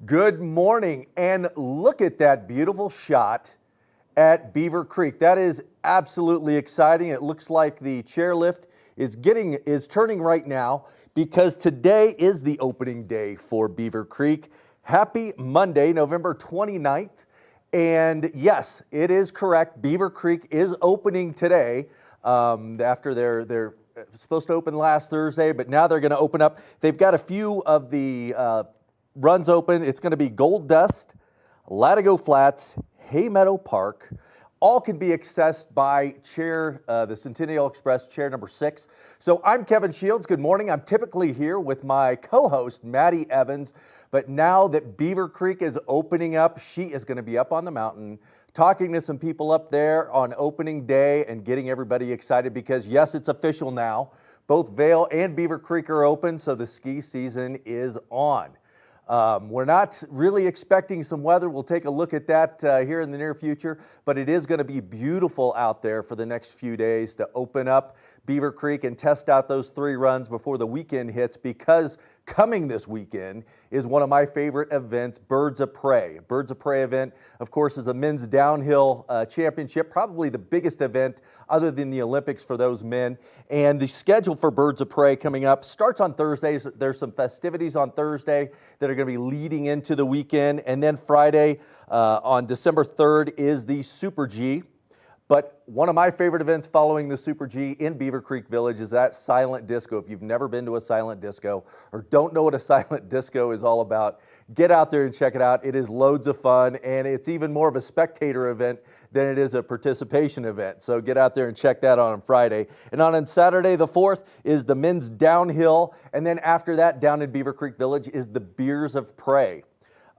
Good morning, and look at that beautiful shot at Beaver Creek. That is absolutely exciting. It looks like the chairlift is turning right now because today is the opening day for Beaver Creek. Happy Monday, November 29th. And yes, it is correct. Beaver Creek is opening today after they're supposed to open last Thursday, but now they're going to open up. They've got a few of the runs open. It's going to be Gold Dust, Latigo Flats, Haymeadow Park. All can be accessed by the Centennial Express, chair number 6. So I'm Kevin Shields. Good morning. I'm typically here with my co-host, Maddie Evans. But now that Beaver Creek is opening up, she is going to be up on the mountain talking to some people up there on opening day and getting everybody excited because, yes, it's official now. Both Vail and Beaver Creek are open, so the ski season is on. We're not really expecting some weather. We'll take a look at that here in the near future, but it is going to be beautiful out there for the next few days to open up Beaver Creek and test out those 3 runs before the weekend hits, because coming this weekend is one of my favorite events, Birds of Prey. Birds of Prey event, of course, is a men's downhill championship, probably the biggest event other than the Olympics for those men. And the schedule for Birds of Prey coming up starts on Thursdays. There's some festivities on Thursday that are going to be leading into the weekend. And then Friday on December 3rd is the Super G. But one of my favorite events following the Super G in Beaver Creek Village is that silent disco. If you've never been to a silent disco or don't know what a silent disco is all about, get out there and check it out. It is loads of fun, and it's even more of a spectator event than it is a participation event. So get out there and check that out on Friday. And on Saturday the 4th is the men's downhill, and then after that, down in Beaver Creek Village, is the Beers of Prey.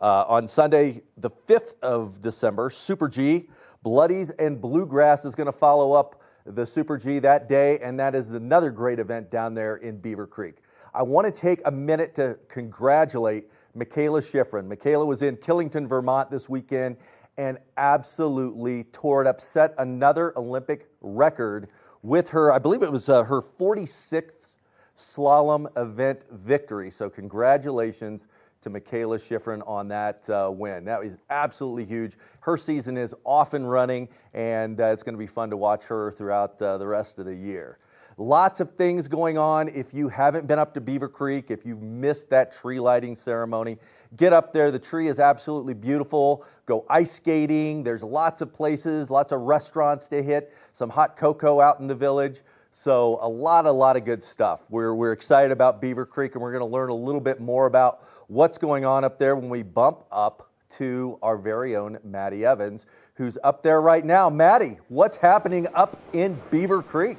On Sunday the 5th of December, Super G, Bloodies and Bluegrass is going to follow up the Super G that day, and that is another great event down there in Beaver Creek. I want to take a minute to congratulate Michaela Schifrin. Michaela was in Killington, Vermont this weekend and absolutely tore it up, set another Olympic record with her, I believe it was her 46th slalom event victory. So congratulations to Michaela Schifrin on that win. That was absolutely huge. Her season is off and running, and it's going to be fun to watch her throughout the rest of the year. Lots of things going on. If you haven't been up to Beaver Creek, if you've missed that tree lighting ceremony, get up there. The tree is absolutely beautiful. Go ice skating. There's lots of places, lots of restaurants to hit, some hot cocoa out in the village. So a lot of good stuff. We're excited about Beaver Creek, and we're going to learn a little bit more about what's going on up there when we bump up to our very own Maddie Evans, who's up there right now. Maddie, what's happening up in Beaver Creek?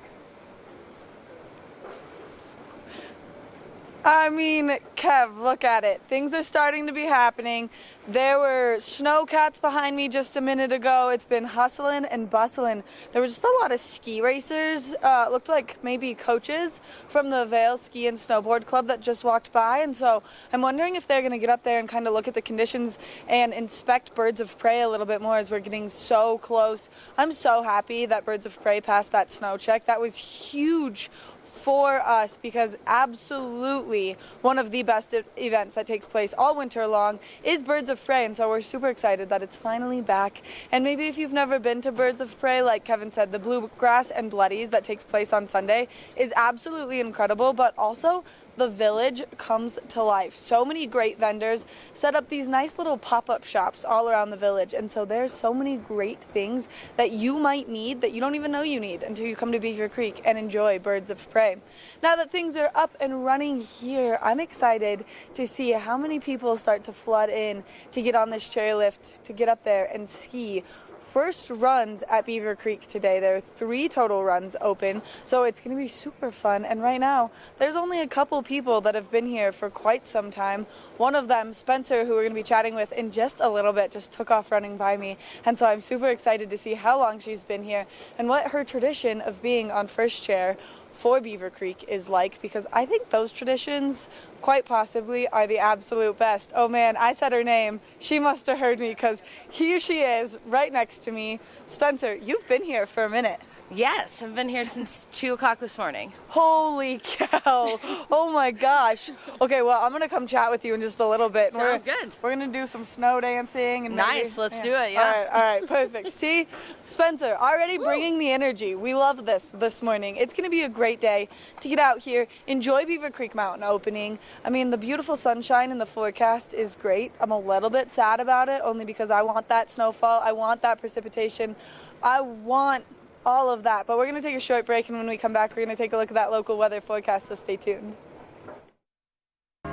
I mean, Kev, look at it. Things are starting to be happening. There were snowcats behind me just a minute ago. It's been hustling and bustling. There were just a lot of ski racers. Looked like maybe coaches from the Vail Ski and Snowboard Club that just walked by. And so I'm wondering if they're going to get up there and kind of look at the conditions and inspect Birds of Prey a little bit more as we're getting so close. I'm so happy that Birds of Prey passed that snow check. That was huge for us, because absolutely one of the best events that takes place all winter long is Birds of Prey, and so we're super excited that it's finally back. And maybe if you've never been to Birds of Prey, like Kevin said, the Bluegrass and Bloodies that takes place on Sunday is absolutely incredible, but also the village comes to life. So many great vendors set up these nice little pop-up shops all around the village, and so there's so many great things that you might need that you don't even know you need until you come to Beaver Creek and enjoy Birds of Prey. Now that things are up and running here, I'm excited to see how many people start to flood in to get on this chairlift, to get up there and ski. First runs at Beaver Creek today. There are 3 total runs open, so it's going to be super fun. And right now, there's only a couple people that have been here for quite some time. One of them, Spencer, who we're going to be chatting with in just a little bit, just took off running by me. And so I'm super excited to see how long she's been here and what her tradition of being on first chair for Beaver Creek is like, because I think those traditions quite possibly are the absolute best. Oh man, I said her name. She must have heard me, because here she is right next to me. Spencer, you've been here for a minute. Yes, I've been here since 2 o'clock this morning. Holy cow. Oh my gosh. Okay, well, I'm going to come chat with you in just a little bit. Sounds good. We're going to do some snow dancing. And Nice, let's do it, yeah. All right, perfect. See, Spencer, already bringing the energy. We love this morning. It's going to be a great day to get out here, enjoy Beaver Creek Mountain opening. I mean, the beautiful sunshine in the forecast is great. I'm a little bit sad about it, only because I want that snowfall. I want that precipitation. I want all of that, but we're going to take a short break, and when we come back, we're going to take a look at that local weather forecast, so stay tuned.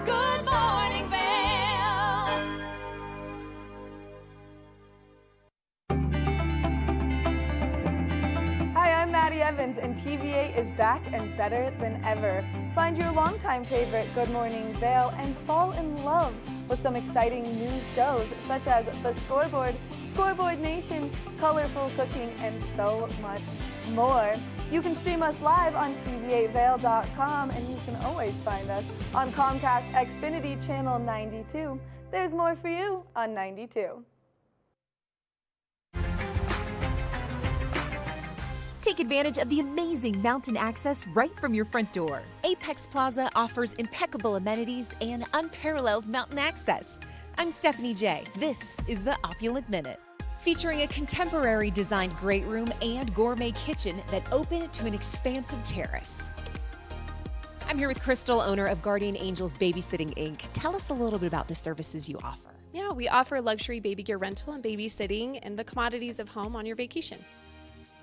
Good morning, Vail. Hi, I'm Maddie Evans, and TVA is back and better than ever. Find your longtime favorite Good Morning Vail and fall in love with some exciting new shows, such as The Scoreboard, Scoreboard Nation, Colorful Cooking, and so much more. You can stream us live on tvavail.com, and you can always find us on Comcast Xfinity Channel 92. There's more for you on 92. Take advantage of the amazing mountain access right from your front door. Apex Plaza offers impeccable amenities and unparalleled mountain access. I'm Stephanie J. This is the Opulent Minute. Featuring a contemporary designed great room and gourmet kitchen that open to an expansive terrace. I'm here with Crystal, owner of Guardian Angels Babysitting Inc. Tell us a little bit about the services you offer. Yeah, we offer luxury baby gear rental and babysitting and the commodities of home on your vacation.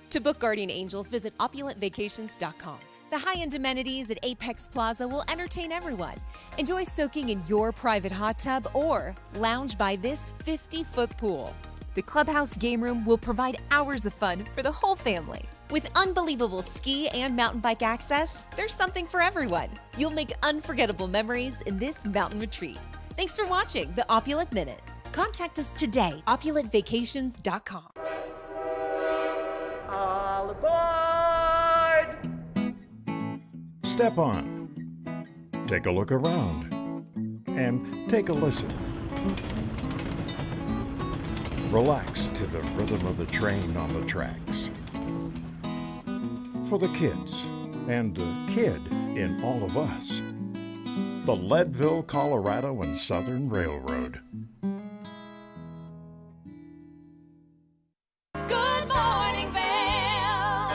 To book Guardian Angels, visit opulentvacations.com. The high-end amenities at Apex Plaza will entertain everyone. Enjoy soaking in your private hot tub or lounge by this 50-foot pool. The clubhouse game room will provide hours of fun for the whole family. With unbelievable ski and mountain bike access, there's something for everyone. You'll make unforgettable memories in this mountain retreat. Thanks for watching the Opulent Minute. Contact us today, opulentvacations.com. All aboard! Step on. Take a look around. And take a listen. Relax to the rhythm of the train on the tracks. For the kids, and the kid in all of us. The Leadville, Colorado and Southern Railroad. Good morning, Vail.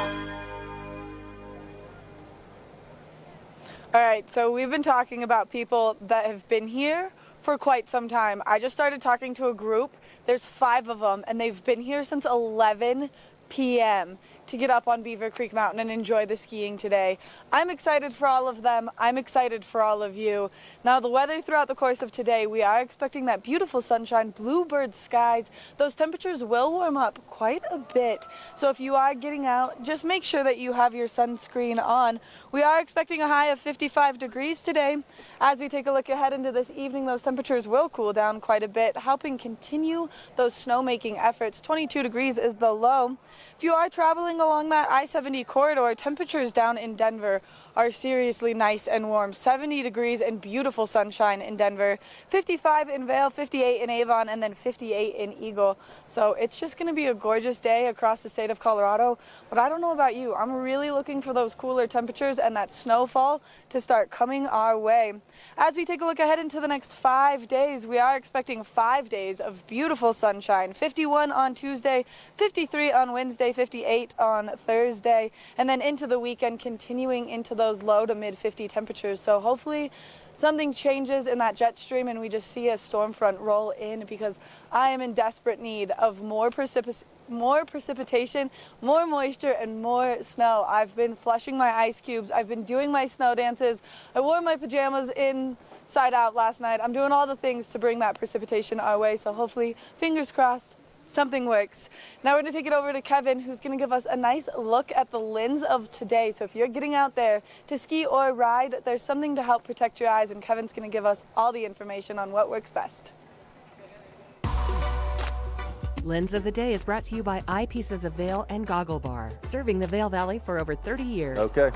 All right, so we've been talking about people that have been here for quite some time. I just started talking to a group. There's 5 of them, and they've been here since 11 p.m. to get up on Beaver Creek Mountain and enjoy the skiing today. I'm excited for all of them. I'm excited for all of you. Now, the weather throughout the course of today, we are expecting that beautiful sunshine, bluebird skies. Those temperatures will warm up quite a bit. So if you are getting out, just make sure that you have your sunscreen on. We are expecting a high of 55 degrees today. As we take a look ahead into this evening, those temperatures will cool down quite a bit, helping continue those snowmaking efforts. 22 degrees is the low. If you are traveling along that I-70 corridor, temperatures down in Denver are seriously nice and warm. 70 degrees and beautiful sunshine in Denver, 55 in Vail, 58 in Avon, and then 58 in Eagle. So it's just going to be a gorgeous day across the state of Colorado. But I don't know about you. I'm really looking for those cooler temperatures and that snowfall to start coming our way. As we take a look ahead into the next 5 days, we are expecting 5 days of beautiful sunshine. 51 on Tuesday, 53 on Wednesday, 58 on Thursday, and then into the weekend, continuing into those low to mid 50 temperatures. So hopefully something changes in that jet stream and we just see a storm front roll in, because I am in desperate need of more precipitation, more moisture, and more snow. I've been flushing my ice cubes. I've been doing my snow dances. I wore my pajamas inside out last night. I'm doing all the things to bring that precipitation our way. So hopefully, fingers crossed, something works. Now we're going to take it over to Kevin, who's going to give us a nice look at the lens of today. So if you're getting out there to ski or ride, there's something to help protect your eyes, and Kevin's going to give us all the information on what works best. Lens of the Day is brought to you by Eyepieces of Vail and Goggle Bar, serving the Vail Valley for over 30 years. Okay.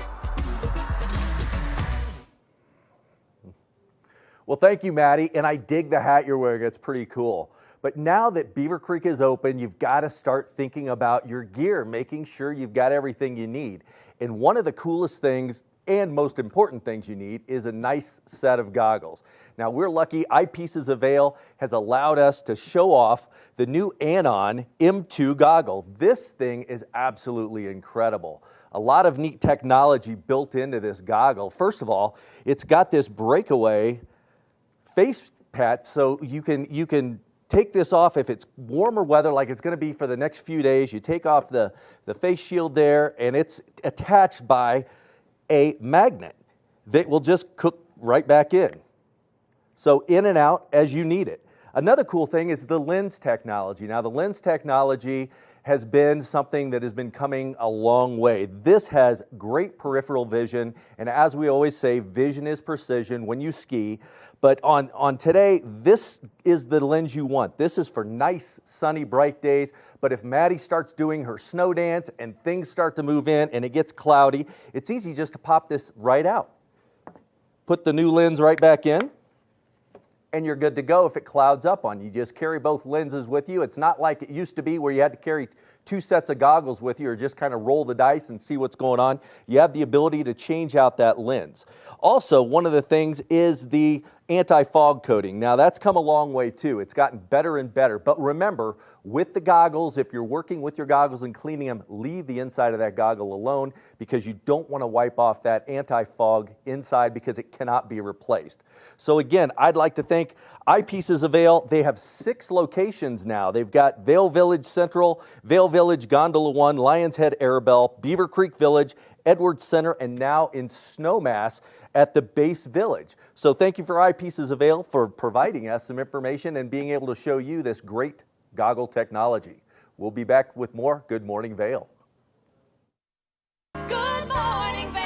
Well, thank you, Maddie, and I dig the hat you're wearing. It's pretty cool. But now that Beaver Creek is open, you've got to start thinking about your gear, making sure you've got everything you need. And one of the coolest things and most important things you need is a nice set of goggles. Now we're lucky, Eyepieces of Vail has allowed us to show off the new Anon M2 goggle. This thing is absolutely incredible. A lot of neat technology built into this goggle. First of all, it's got this breakaway face pad, so you can take this off if it's warmer weather like it's going to be for the next few days. You take off the face shield there, and it's attached by a magnet that will just cook right back in. So in and out as you need it. Another cool thing is the lens technology. Now the lens technology has been something that has been coming a long way. This has great peripheral vision, and as we always say, vision is precision when you ski. But on today, this is the lens you want. This is for nice, sunny, bright days. But if Maddie starts doing her snow dance and things start to move in and it gets cloudy, it's easy just to pop this right out. Put the new lens right back in, and you're good to go if it clouds up on you. You just carry both lenses with you. It's not like it used to be where you had to carry 2 sets of goggles with you or just kind of roll the dice and see what's going on. You have the ability to change out that lens. Also, one of the things is the anti-fog coating. Now that's come a long way too. It's gotten better and better. But remember, with the goggles, if you're working with your goggles and cleaning them, leave the inside of that goggle alone because you don't want to wipe off that anti-fog inside because it cannot be replaced. So again, I'd like to thank Eyepieces of Vail. They have 6 locations now. They've got Vail Village Central, Vail Village, Gondola 1, Lions Head, Arabelle, Beaver Creek Village, Edwards Center, and now in Snowmass at the Base Village. So thank you for Eyepieces of Vail for providing us some information and being able to show you this great goggle technology. We'll be back with more Good Morning Vail. Good morning, Vail.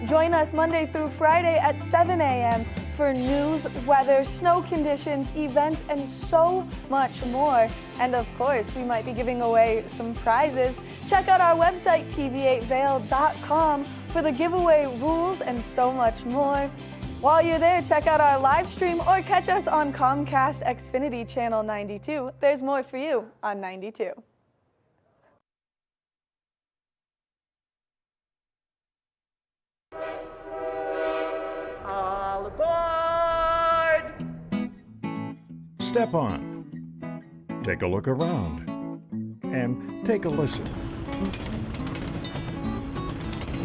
Join us Monday through Friday at 7 a.m. for news, weather, snow conditions, events, and so much more. And of course, we might be giving away some prizes. Check out our website, tv8vail.com, for the giveaway rules and so much more. While you're there, check out our live stream or catch us on Comcast Xfinity Channel 92. There's more for you on 92. All aboard! Step on, take a look around, and take a listen.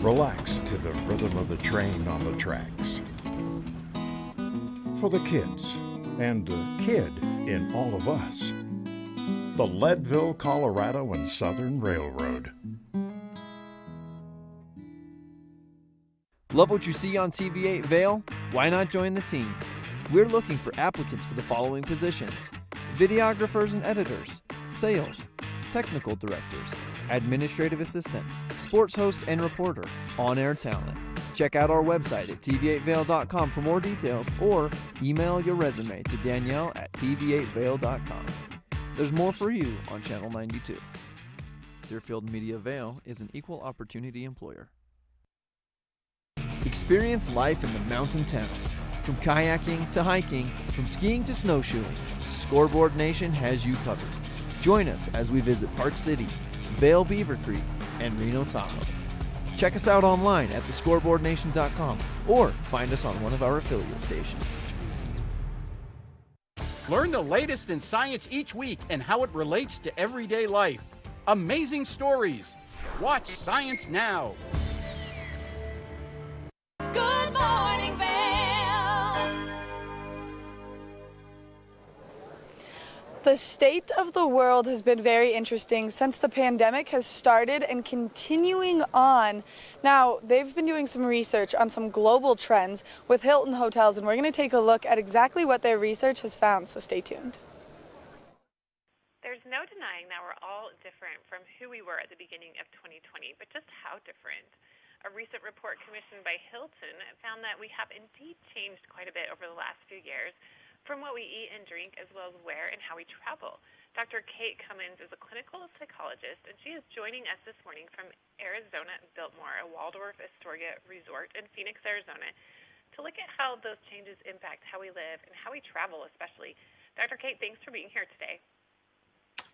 Relax to the rhythm of the train on the tracks. For the kids, and the kid in all of us, the Leadville, Colorado and Southern Railroad. Love what you see on TV8 Vail? Why not join the team? We're looking for applicants for the following positions: videographers and editors, sales, technical directors, administrative assistant, sports host and reporter, on-air talent. Check out our website at tv8vail.com for more details or email your resume to Danielle at tv8vail.com. There's more for you on Channel 92. Deerfield Media Vail is an equal opportunity employer. Experience life in the mountain towns. From kayaking to hiking, from skiing to snowshoeing, Scoreboard Nation has you covered. Join us as we visit Park City, Vail Beaver Creek, and Reno Tahoe. Check us out online at thescoreboardnation.com or find us on one of our affiliate stations. Learn the latest in science each week and how it relates to everyday life. Amazing stories. Watch Science Now. Good morning, Vail. The state of the world has been very interesting since the pandemic has started and continuing on. Now, they've been doing some research on some global trends with Hilton hotels, and we're going to take a look at exactly what their research has found, so stay tuned. There's no denying that we're all different from who we were at the beginning of 2020, but just how different? A recent report commissioned by Hilton found that we have indeed changed quite a bit over the last few years, from what we eat and drink, as well as where and how we travel. Dr. Kate Cummins is a clinical psychologist, and she is joining us this morning from Arizona Biltmore, a Waldorf Astoria resort in Phoenix, Arizona. to look at how those changes impact how we live and how we travel especially. Dr. Kate, thanks for being here today.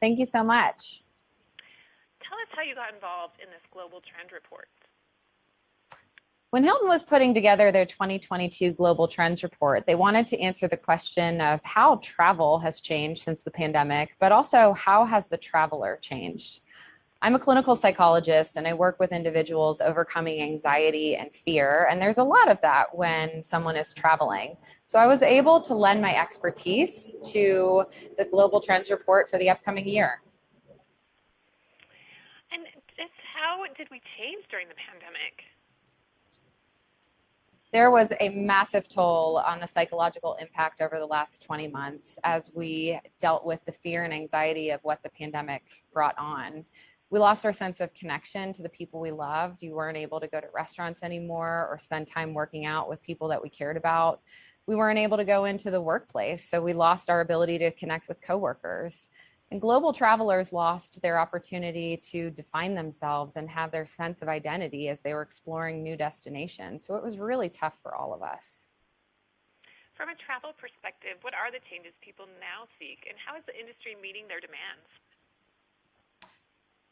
Thank you so much. Tell us how you got involved in this global trend report. When Hilton was putting together their 2022 Global Trends Report, they wanted to answer the question of how travel has changed since the pandemic, but also how has the traveler changed? I'm a clinical psychologist and I work with individuals overcoming anxiety and fear, and there's a lot of that when someone is traveling. So I was able to lend my expertise to the Global Trends Report for the upcoming year. And just how did we change during the pandemic? There was a massive toll on the psychological impact over the last 20 months as we dealt with the fear and anxiety of what the pandemic brought on. We lost our sense of connection to the people we loved. You weren't able to go to restaurants anymore or spend time working out with people that we cared about. We weren't able to go into the workplace, so we lost our ability to connect with coworkers. And global travelers lost their opportunity to define themselves and have their sense of identity as they were exploring new destinations. So it was really tough for all of us. From a travel perspective, what are the changes people now seek, and how is the industry meeting their demands?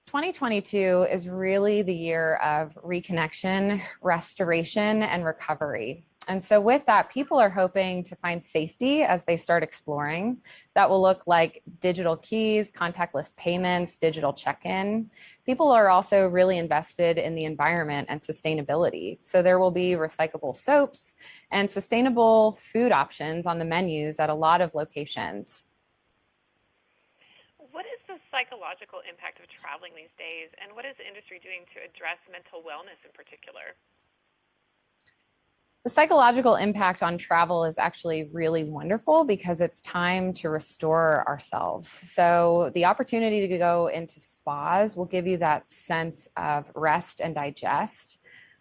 2022 is really the year of reconnection, restoration, and recovery. And so with that, people are hoping to find safety as they start exploring. That will look like digital keys, contactless payments, digital check-in. People are also really invested in the environment and sustainability. So there will be recyclable soaps and sustainable food options on the menus at a lot of locations. What is the psychological impact of traveling these days, and what is the industry doing to address mental wellness in particular? The psychological impact on travel is actually really wonderful because it's time to restore ourselves. So the opportunity to go into spas will give you that sense of rest and digest.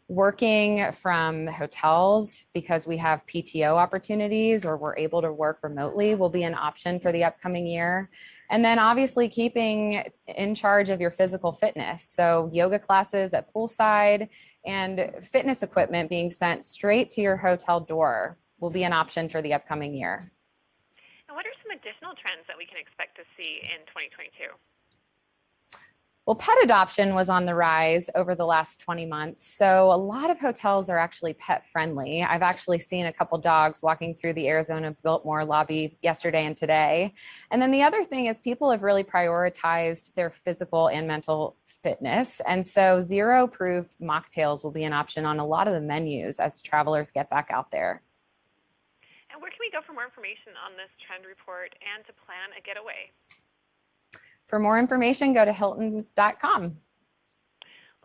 Working from hotels because we have PTO opportunities or we're able to work remotely will be an option for the upcoming year. And then obviously keeping in charge of your physical fitness. So yoga classes at poolside and fitness equipment being sent straight to your hotel door will be an option for the upcoming year. And what are some additional trends that we can expect to see in 2022? Well, pet adoption was on the rise over the last 20 months. So a lot of hotels are actually pet friendly. I've actually seen a couple dogs walking through the Arizona Biltmore lobby yesterday and today. And then the other thing is people have really prioritized their physical and mental fitness. And so zero proof mocktails will be an option on a lot of the menus as travelers get back out there. And where can we go for more information on this trend report and to plan a getaway? For more information, go to hilton.com.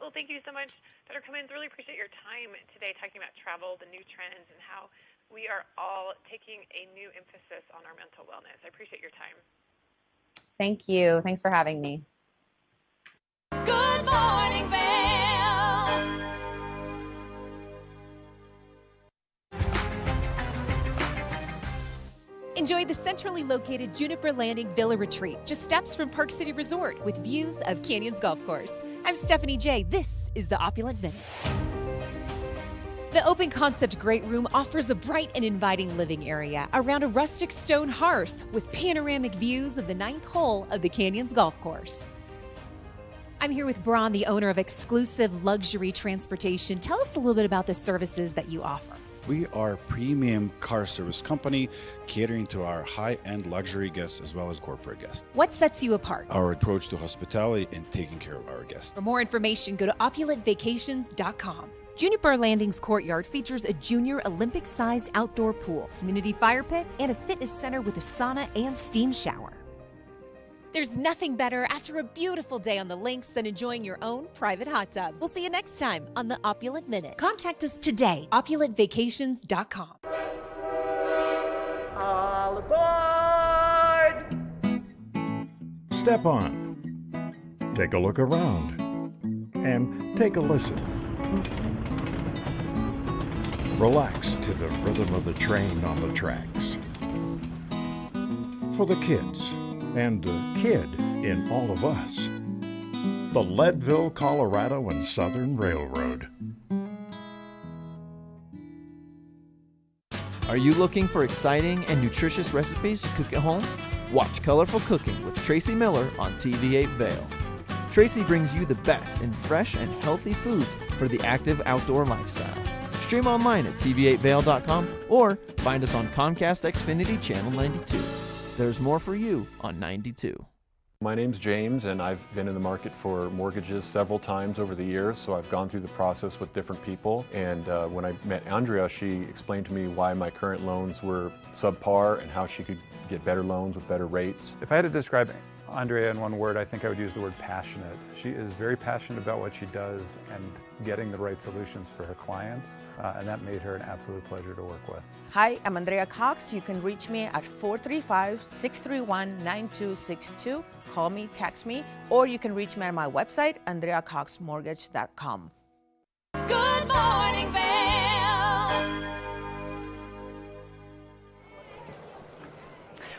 Well, thank you so much, Dr. Cummins. Really appreciate your time today talking about travel, the new trends, and how we are all taking a new emphasis on our mental wellness. I appreciate your time. Thank you. Thanks for having me. Good morning, Vail. Enjoy the centrally located Juniper Landing Villa Retreat, just steps from Park City Resort with views of Canyons Golf Course. I'm Stephanie J. This is the Opulent Minute. The open concept Great Room offers a bright and inviting living area around a rustic stone hearth with panoramic views of the 9th hole of the Canyons Golf Course. I'm here with Braun, the owner of Exclusive Luxury Transportation. Tell us a little bit about the services that you offer. We are a premium car service company catering to our high-end luxury guests as well as corporate guests. What sets you apart? Our approach to hospitality and taking care of our guests. For more information, go to opulentvacations.com. Juniper Landing's courtyard features a junior Olympic-sized outdoor pool, community fire pit, and a fitness center with a sauna and steam shower. There's nothing better after a beautiful day on the links than enjoying your own private hot tub. We'll see you next time on the Opulent Minute. Contact us today, opulentvacations.com. All aboard! Step on. Take a look around. And take a listen. Relax to the rhythm of the train on the tracks. For the kids. And a kid in all of us. The Leadville, Colorado and Southern Railroad. Are you looking for exciting and nutritious recipes to cook at home? Watch Colorful Cooking with Tracy Miller on TV8 Vail. Tracy brings you the best in fresh and healthy foods for the active outdoor lifestyle. Stream online at tv8vail.com or find us on Comcast Xfinity Channel 92. There's more for you on 92. My name's James, and I've been in the market for mortgages several times over the years, so I've gone through the process with different people. And when I met Andrea, she explained to me why my current loans were subpar and how she could get better loans with better rates. If I had to describe Andrea in one word, I think I would use the word passionate. She is very passionate about what she does and getting the right solutions for her clients, and that made her an absolute pleasure to work with. Hi, I'm Andrea Cox. You can reach me at 435-631-9262. Call me, text me, or you can reach me at my website, andreacoxmortgage.com. Good morning, Vail.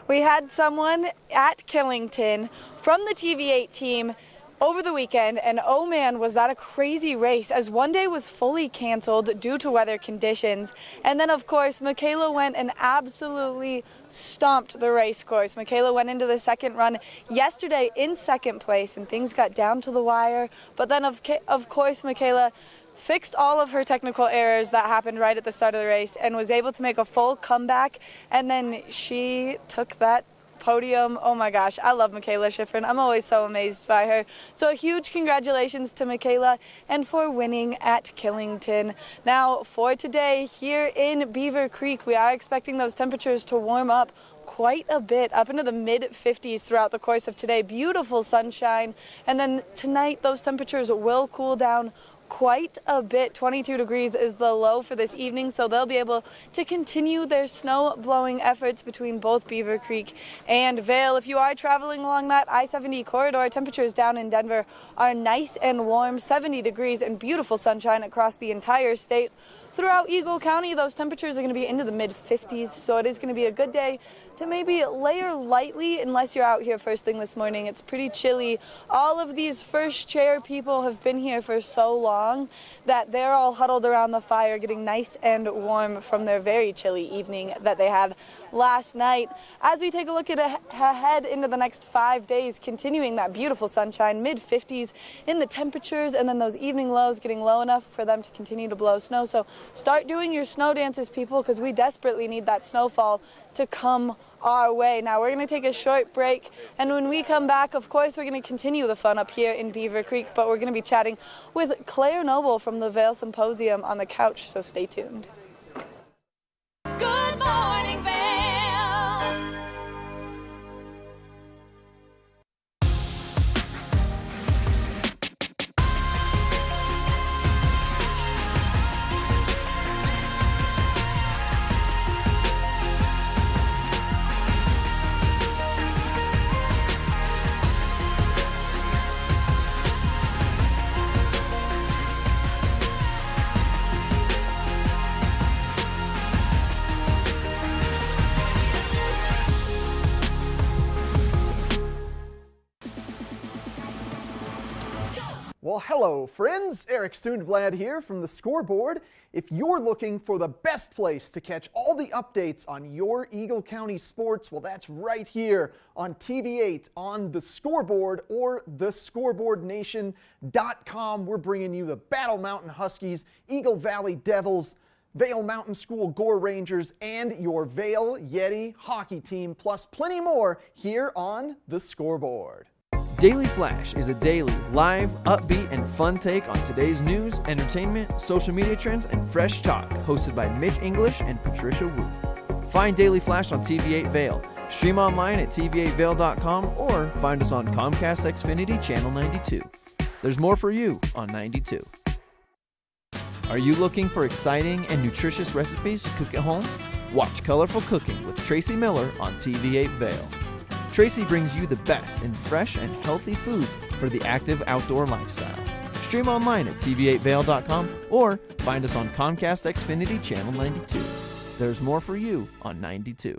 We had someone at Killington from the TV8 team over the weekend, and oh man, was that a crazy race, as one day was fully canceled due to weather conditions. And then of course Michaela went and absolutely stomped the race course. Michaela went into the second run yesterday in second place, and things got down to the wire, but then of course Michaela fixed all of her technical errors that happened right at the start of the race and was able to make a full comeback, and then she took that podium. Oh my gosh, I love Michaela Schifrin. I'm always so amazed by her. So a huge congratulations to Michaela and for winning at Killington. Now for today here in Beaver Creek, we are expecting those temperatures to warm up quite a bit, up into the mid-50s throughout the course of today. Beautiful sunshine, and then tonight those temperatures will cool down quite a bit. 22 degrees is the low for this evening, so they'll be able to continue their snow blowing efforts between both Beaver Creek and Vail. If you are traveling along that I-70 corridor, temperatures down in Denver are nice and warm, 70 degrees and beautiful sunshine across the entire state. Throughout Eagle County, those temperatures are going to be into the mid-50s, so it is going to be a good day to maybe layer lightly unless you're out here first thing this morning. It's pretty chilly. All of these first chair people have been here for so long that they're all huddled around the fire getting nice and warm from their very chilly evening that they had last night. As we take a look at ahead into the next 5 days, continuing that beautiful sunshine, mid-50s in the temperatures, and then those evening lows getting low enough for them to continue to blow snow. So start doing your snow dances, people, because we desperately need that snowfall to come our way. Now we're going to take a short break, and when we come back, of course, we're going to continue the fun up here in Beaver Creek, but we're going to be chatting with Claire Noble from the Vail Symposium on the couch, so stay tuned. Good morning, Vail. Well, hello friends, Eric Stundblad here from the Scoreboard. If you're looking for the best place to catch all the updates on your Eagle County sports, well, that's right here on TV8 on the Scoreboard or thescoreboardnation.com. We're bringing you the Battle Mountain Huskies, Eagle Valley Devils, Vail Mountain School Gore Rangers, and your Vail Yeti hockey team, plus plenty more here on the Scoreboard. Daily Flash is a daily, live, upbeat, and fun take on today's news, entertainment, social media trends, and fresh talk, hosted by Mitch English and Patricia Wu. Find Daily Flash on TV8 Vail. Stream online at tv8vail.com or find us on Comcast Xfinity Channel 92. There's more for you on 92. Are you looking for exciting and nutritious recipes to cook at home? Watch Colorful Cooking with Tracy Miller on TV8 Vail. Tracy brings you the best in fresh and healthy foods for the active outdoor lifestyle. Stream online at tv8vail.com or find us on Comcast Xfinity Channel 92. There's more for you on 92.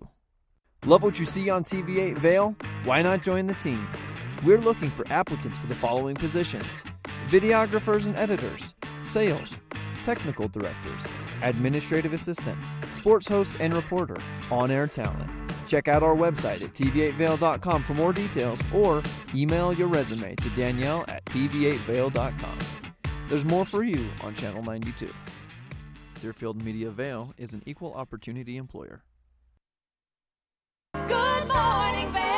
Love what you see on TV8 Vail? Why not join the team? We're looking for applicants for the following positions: videographers and editors, sales, technical directors, administrative assistant, sports host and reporter, on-air talent. Check out our website at tv8vail.com for more details or email your resume to Danielle at tv8vail.com. There's more for you on Channel 92. Deerfield Media Vail is an equal opportunity employer. Good morning, Vail.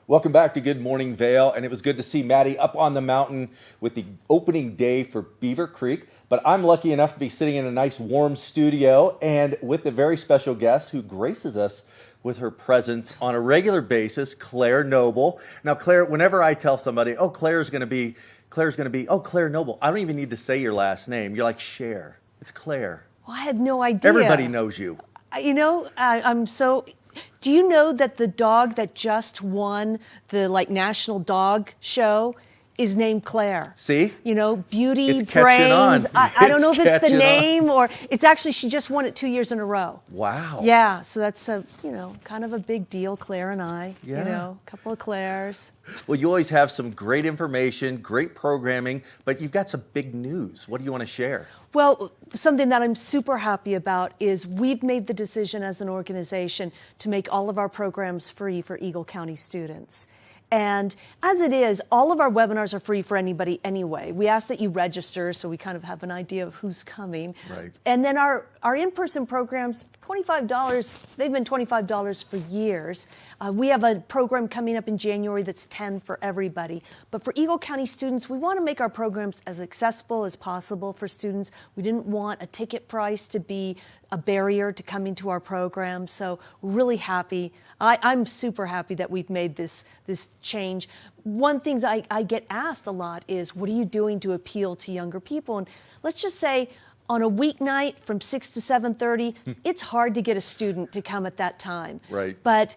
Welcome back to Good Morning Vail, and it was good to see Maddie up on the mountain with the opening day for Beaver Creek. But I'm lucky enough to be sitting in a nice warm studio and with a very special guest who graces us with her presence on a regular basis, Claire Noble. Now, Claire, whenever I tell somebody, oh, Claire Noble, I don't even need to say your last name. You're like, Cher. It's Claire. Well, I had no idea. Everybody knows you. You know, I'm so... Do you know that the dog that just won the national dog show is named Claire? See? You know, beauty, it's catching brains. On. I don't know if it's the catching name or it's actually, she just won it 2 years in a row. Wow. Yeah, so that's kind of a big deal, Claire and I. Yeah. You know, a couple of Claires. Well, you always have some great information, great programming, but you've got some big news. What do you want to share? Well, something that I'm super happy about is we've made the decision as an organization to make all of our programs free for Eagle County students. And as it is, all of our webinars are free for anybody anyway. We ask that you register so we kind of have an idea of who's coming. Right. And then our in-person programs, $25, they've been $25 for years. We have a program coming up in January that's $10 for everybody. But for Eagle County students, we want to make our programs as accessible as possible for students. We didn't want a ticket price to be a barrier to coming to our program. So we're really happy. I'm super happy that we've made this change. One thing I get asked a lot is, what are you doing to appeal to younger people? And let's just say, on a weeknight from 6 to 7:30, it's hard to get a student to come at that time. Right. But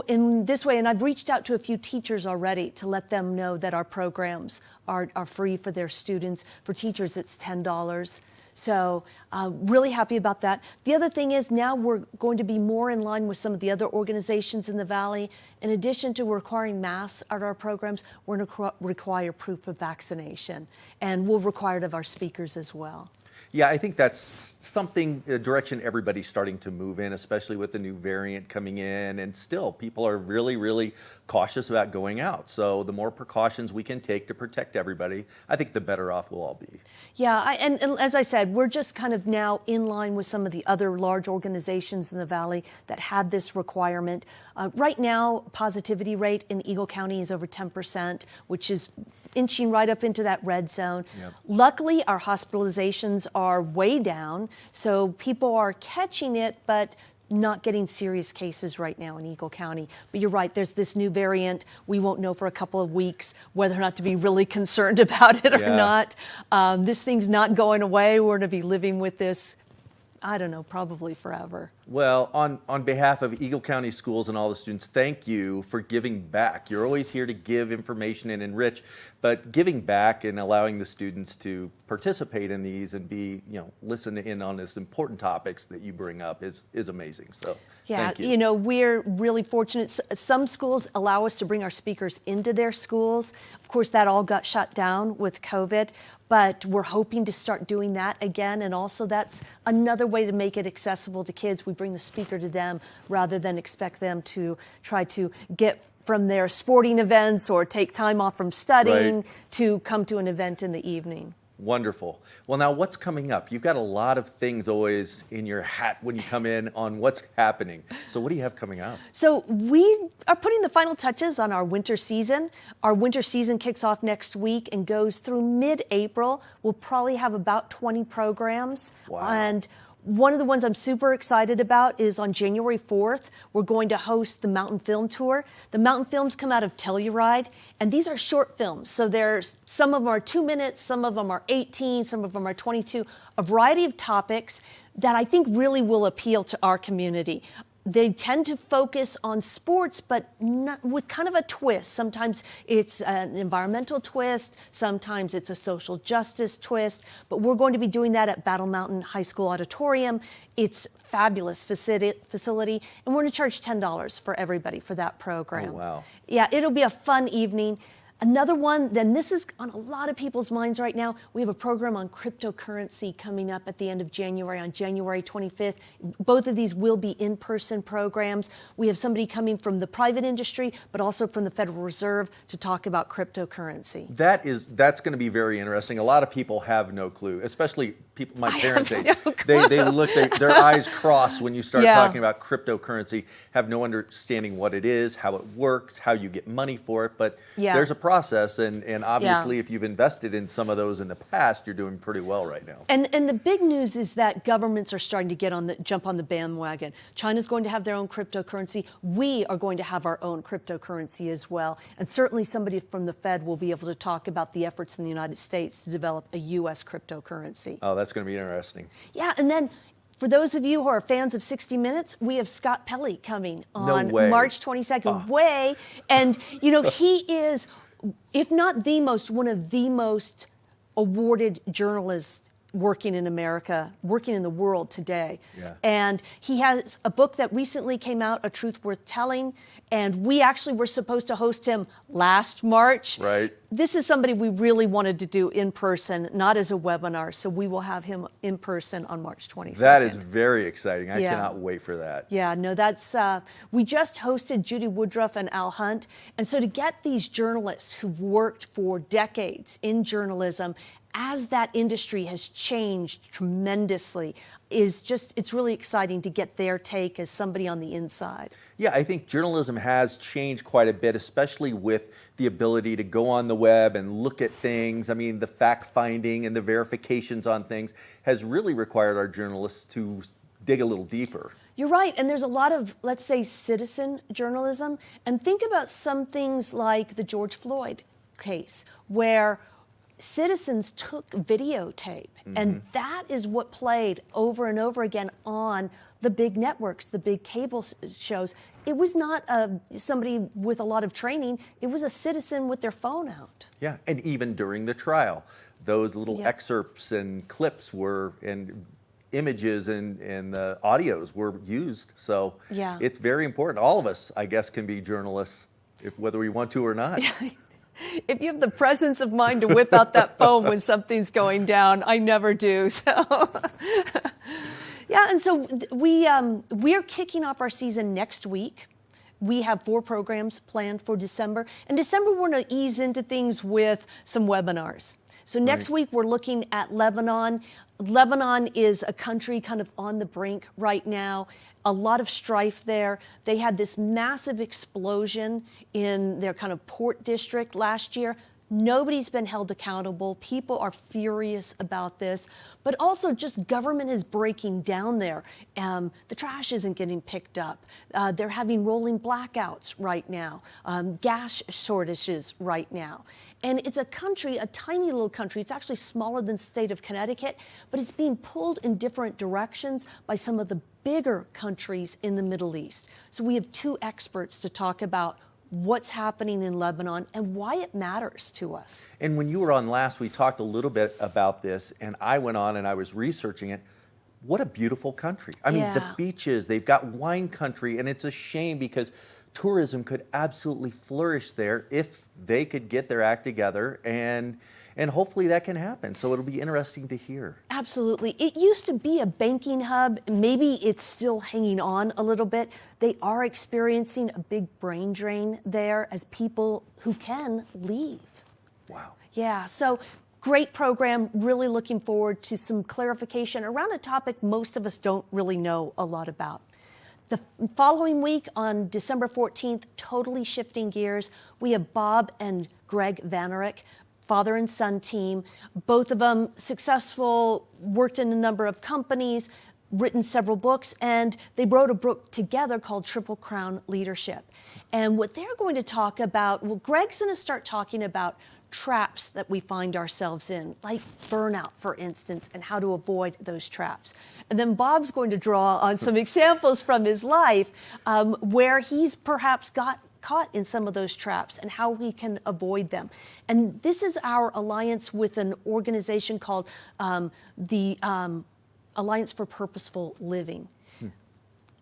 in this way, and I've reached out to a few teachers already to let them know that our programs are free for their students. For teachers, it's $10. So really happy about that. The other thing is now we're going to be more in line with some of the other organizations in the Valley. In addition to requiring masks at our programs, we're going to require proof of vaccination. And we'll require it of our speakers as well. Yeah, I think that's something, a direction everybody's starting to move in, especially with the new variant coming in. And still, people are really, really cautious about going out. So the more precautions we can take to protect everybody, I think the better off we'll all be. Yeah, and as I said, we're just kind of now in line with some of the other large organizations in the Valley that had this requirement. Right now, positivity rate in Eagle County is over 10%, which is inching right up into that red zone. Yep. Luckily, our hospitalizations are way down, so people are catching it, but not getting serious cases right now in Eagle County. But you're right, there's this new variant. We won't know for a couple of weeks whether or not to be really concerned about it or not. This thing's not going away. We're going to be living with this, I don't know, probably forever. Well, on behalf of Eagle County Schools and all the students, thank you for giving back. You're always here to give information and enrich, but giving back and allowing the students to participate in these and be, listen in on these important topics that you bring up is amazing. So yeah, thank you. We're really fortunate. Some schools allow us to bring our speakers into their schools. Of course, that all got shut down with COVID, but we're hoping to start doing that again. And also that's another way to make it accessible to kids. We bring the speaker to them rather than expect them to try to get from their sporting events or take time off from studying to come to an event in the evening. Wonderful. Well, now what's coming up? You've got a lot of things always in your hat when you come in on what's happening. So what do you have coming up? So we are putting the final touches on our winter season. Our winter season kicks off next week and goes through mid-April. We'll probably have about 20 programs. Wow. And one of the ones I'm super excited about is on January 4th, we're going to host the Mountain Film Tour. The Mountain Films come out of Telluride, and these are short films. So some of them are 2 minutes, some of them are 18, some of them are 22, a variety of topics that I think really will appeal to our community. They tend to focus on sports, but not, with kind of a twist. Sometimes it's an environmental twist. Sometimes it's a social justice twist. But we're going to be doing that at Battle Mountain High School Auditorium. It's a fabulous facility, and we're going to charge $10 for everybody for that program. Oh, wow. Yeah, it'll be a fun evening. Another one, then this is on a lot of people's minds right now. We have a program on cryptocurrency coming up at the end of January, on January 25th. Both of these will be in-person programs. We have somebody coming from the private industry, but also from the Federal Reserve to talk about cryptocurrency. That's going to be very interesting. A lot of people have no clue, especially people my parents' age. They look, their eyes cross when you start talking about cryptocurrency, have no understanding what it is, how it works, how you get money for it. But there's a process, and obviously if you've invested in some of those in the past, you're doing pretty well right now. And the big news is that governments are starting to jump on the bandwagon. China's going to have their own cryptocurrency. We are going to have our own cryptocurrency as well. And certainly somebody from the Fed will be able to talk about the efforts in the United States to develop a U.S. cryptocurrency. Oh, that's going to be interesting. Yeah, and then for those of you who are fans of 60 Minutes, we have Scott Pelley coming on March 22nd. And, you know, he is, if not the most, one of the most awarded journalists working in America, working in the world today. And he has a book that recently came out, A Truth Worth Telling, and we actually were supposed to host him last March. This is somebody we really wanted to do in person, not as a webinar, so we will have him in person on March 22nd. That is very exciting. I cannot wait for that. Yeah, no, that's, we just hosted Judy Woodruff and Al Hunt, and so to get these journalists who've worked for decades in journalism, as that industry has changed tremendously, it's really exciting to get their take as somebody on the inside. Yeah, I think journalism has changed quite a bit, especially with the ability to go on the web and look at things. I mean, the fact finding and the verifications on things has really required our journalists to dig a little deeper. You're right, and there's a lot of, let's say, citizen journalism. And think about some things like the George Floyd case, where citizens took videotape, and that is what played over and over again on the big networks, the big cable shows. It was not somebody with a lot of training. It was a citizen with their phone out. Yeah, and even during the trial, those little excerpts and clips and images and audios were used. So it's very important. All of us, I guess, can be journalists, whether we want to or not. If you have the presence of mind to whip out that phone when something's going down, I never do. So, yeah, and so we're kicking off our season next week. We have 4 programs planned for December. In December, we're going to ease into things with some webinars. So next week, we're looking at Lebanon. Lebanon is a country kind of on the brink right now. A lot of strife there. They had this massive explosion in their kind of port district last year. Nobody's been held accountable. People are furious about this, but also just government is breaking down there. The trash isn't getting picked up. They're having rolling blackouts right now, gas shortages right now. And it's a country, a tiny little country. It's actually smaller than the state of Connecticut, but it's being pulled in different directions by some of the bigger countries in the Middle East. So we have 2 experts to talk about what's happening in Lebanon and why it matters to us. And when you were on last, we talked a little bit about this, and I went on and I was researching it. What a beautiful country. I mean, the beaches, they've got wine country, and it's a shame because tourism could absolutely flourish there if they could get their act together, and hopefully that can happen. So it'll be interesting to hear. Absolutely. It used to be a banking hub. Maybe it's still hanging on a little bit. They are experiencing a big brain drain there as people who can leave. Wow. Yeah, so great program. Really looking forward to some clarification around a topic most of us don't really know a lot about. The following week on December 14th, totally shifting gears, we have Bob and Greg Vanerick, father and son team. Both of them successful, worked in a number of companies, written several books, and they wrote a book together called Triple Crown Leadership. And what they're going to talk about, well, Greg's going to start talking about traps that we find ourselves in, like burnout, for instance, and how to avoid those traps. And then Bob's going to draw on some examples from his life where he's perhaps got caught in some of those traps and how we can avoid them. And this is our alliance with an organization called the Alliance for Purposeful Living.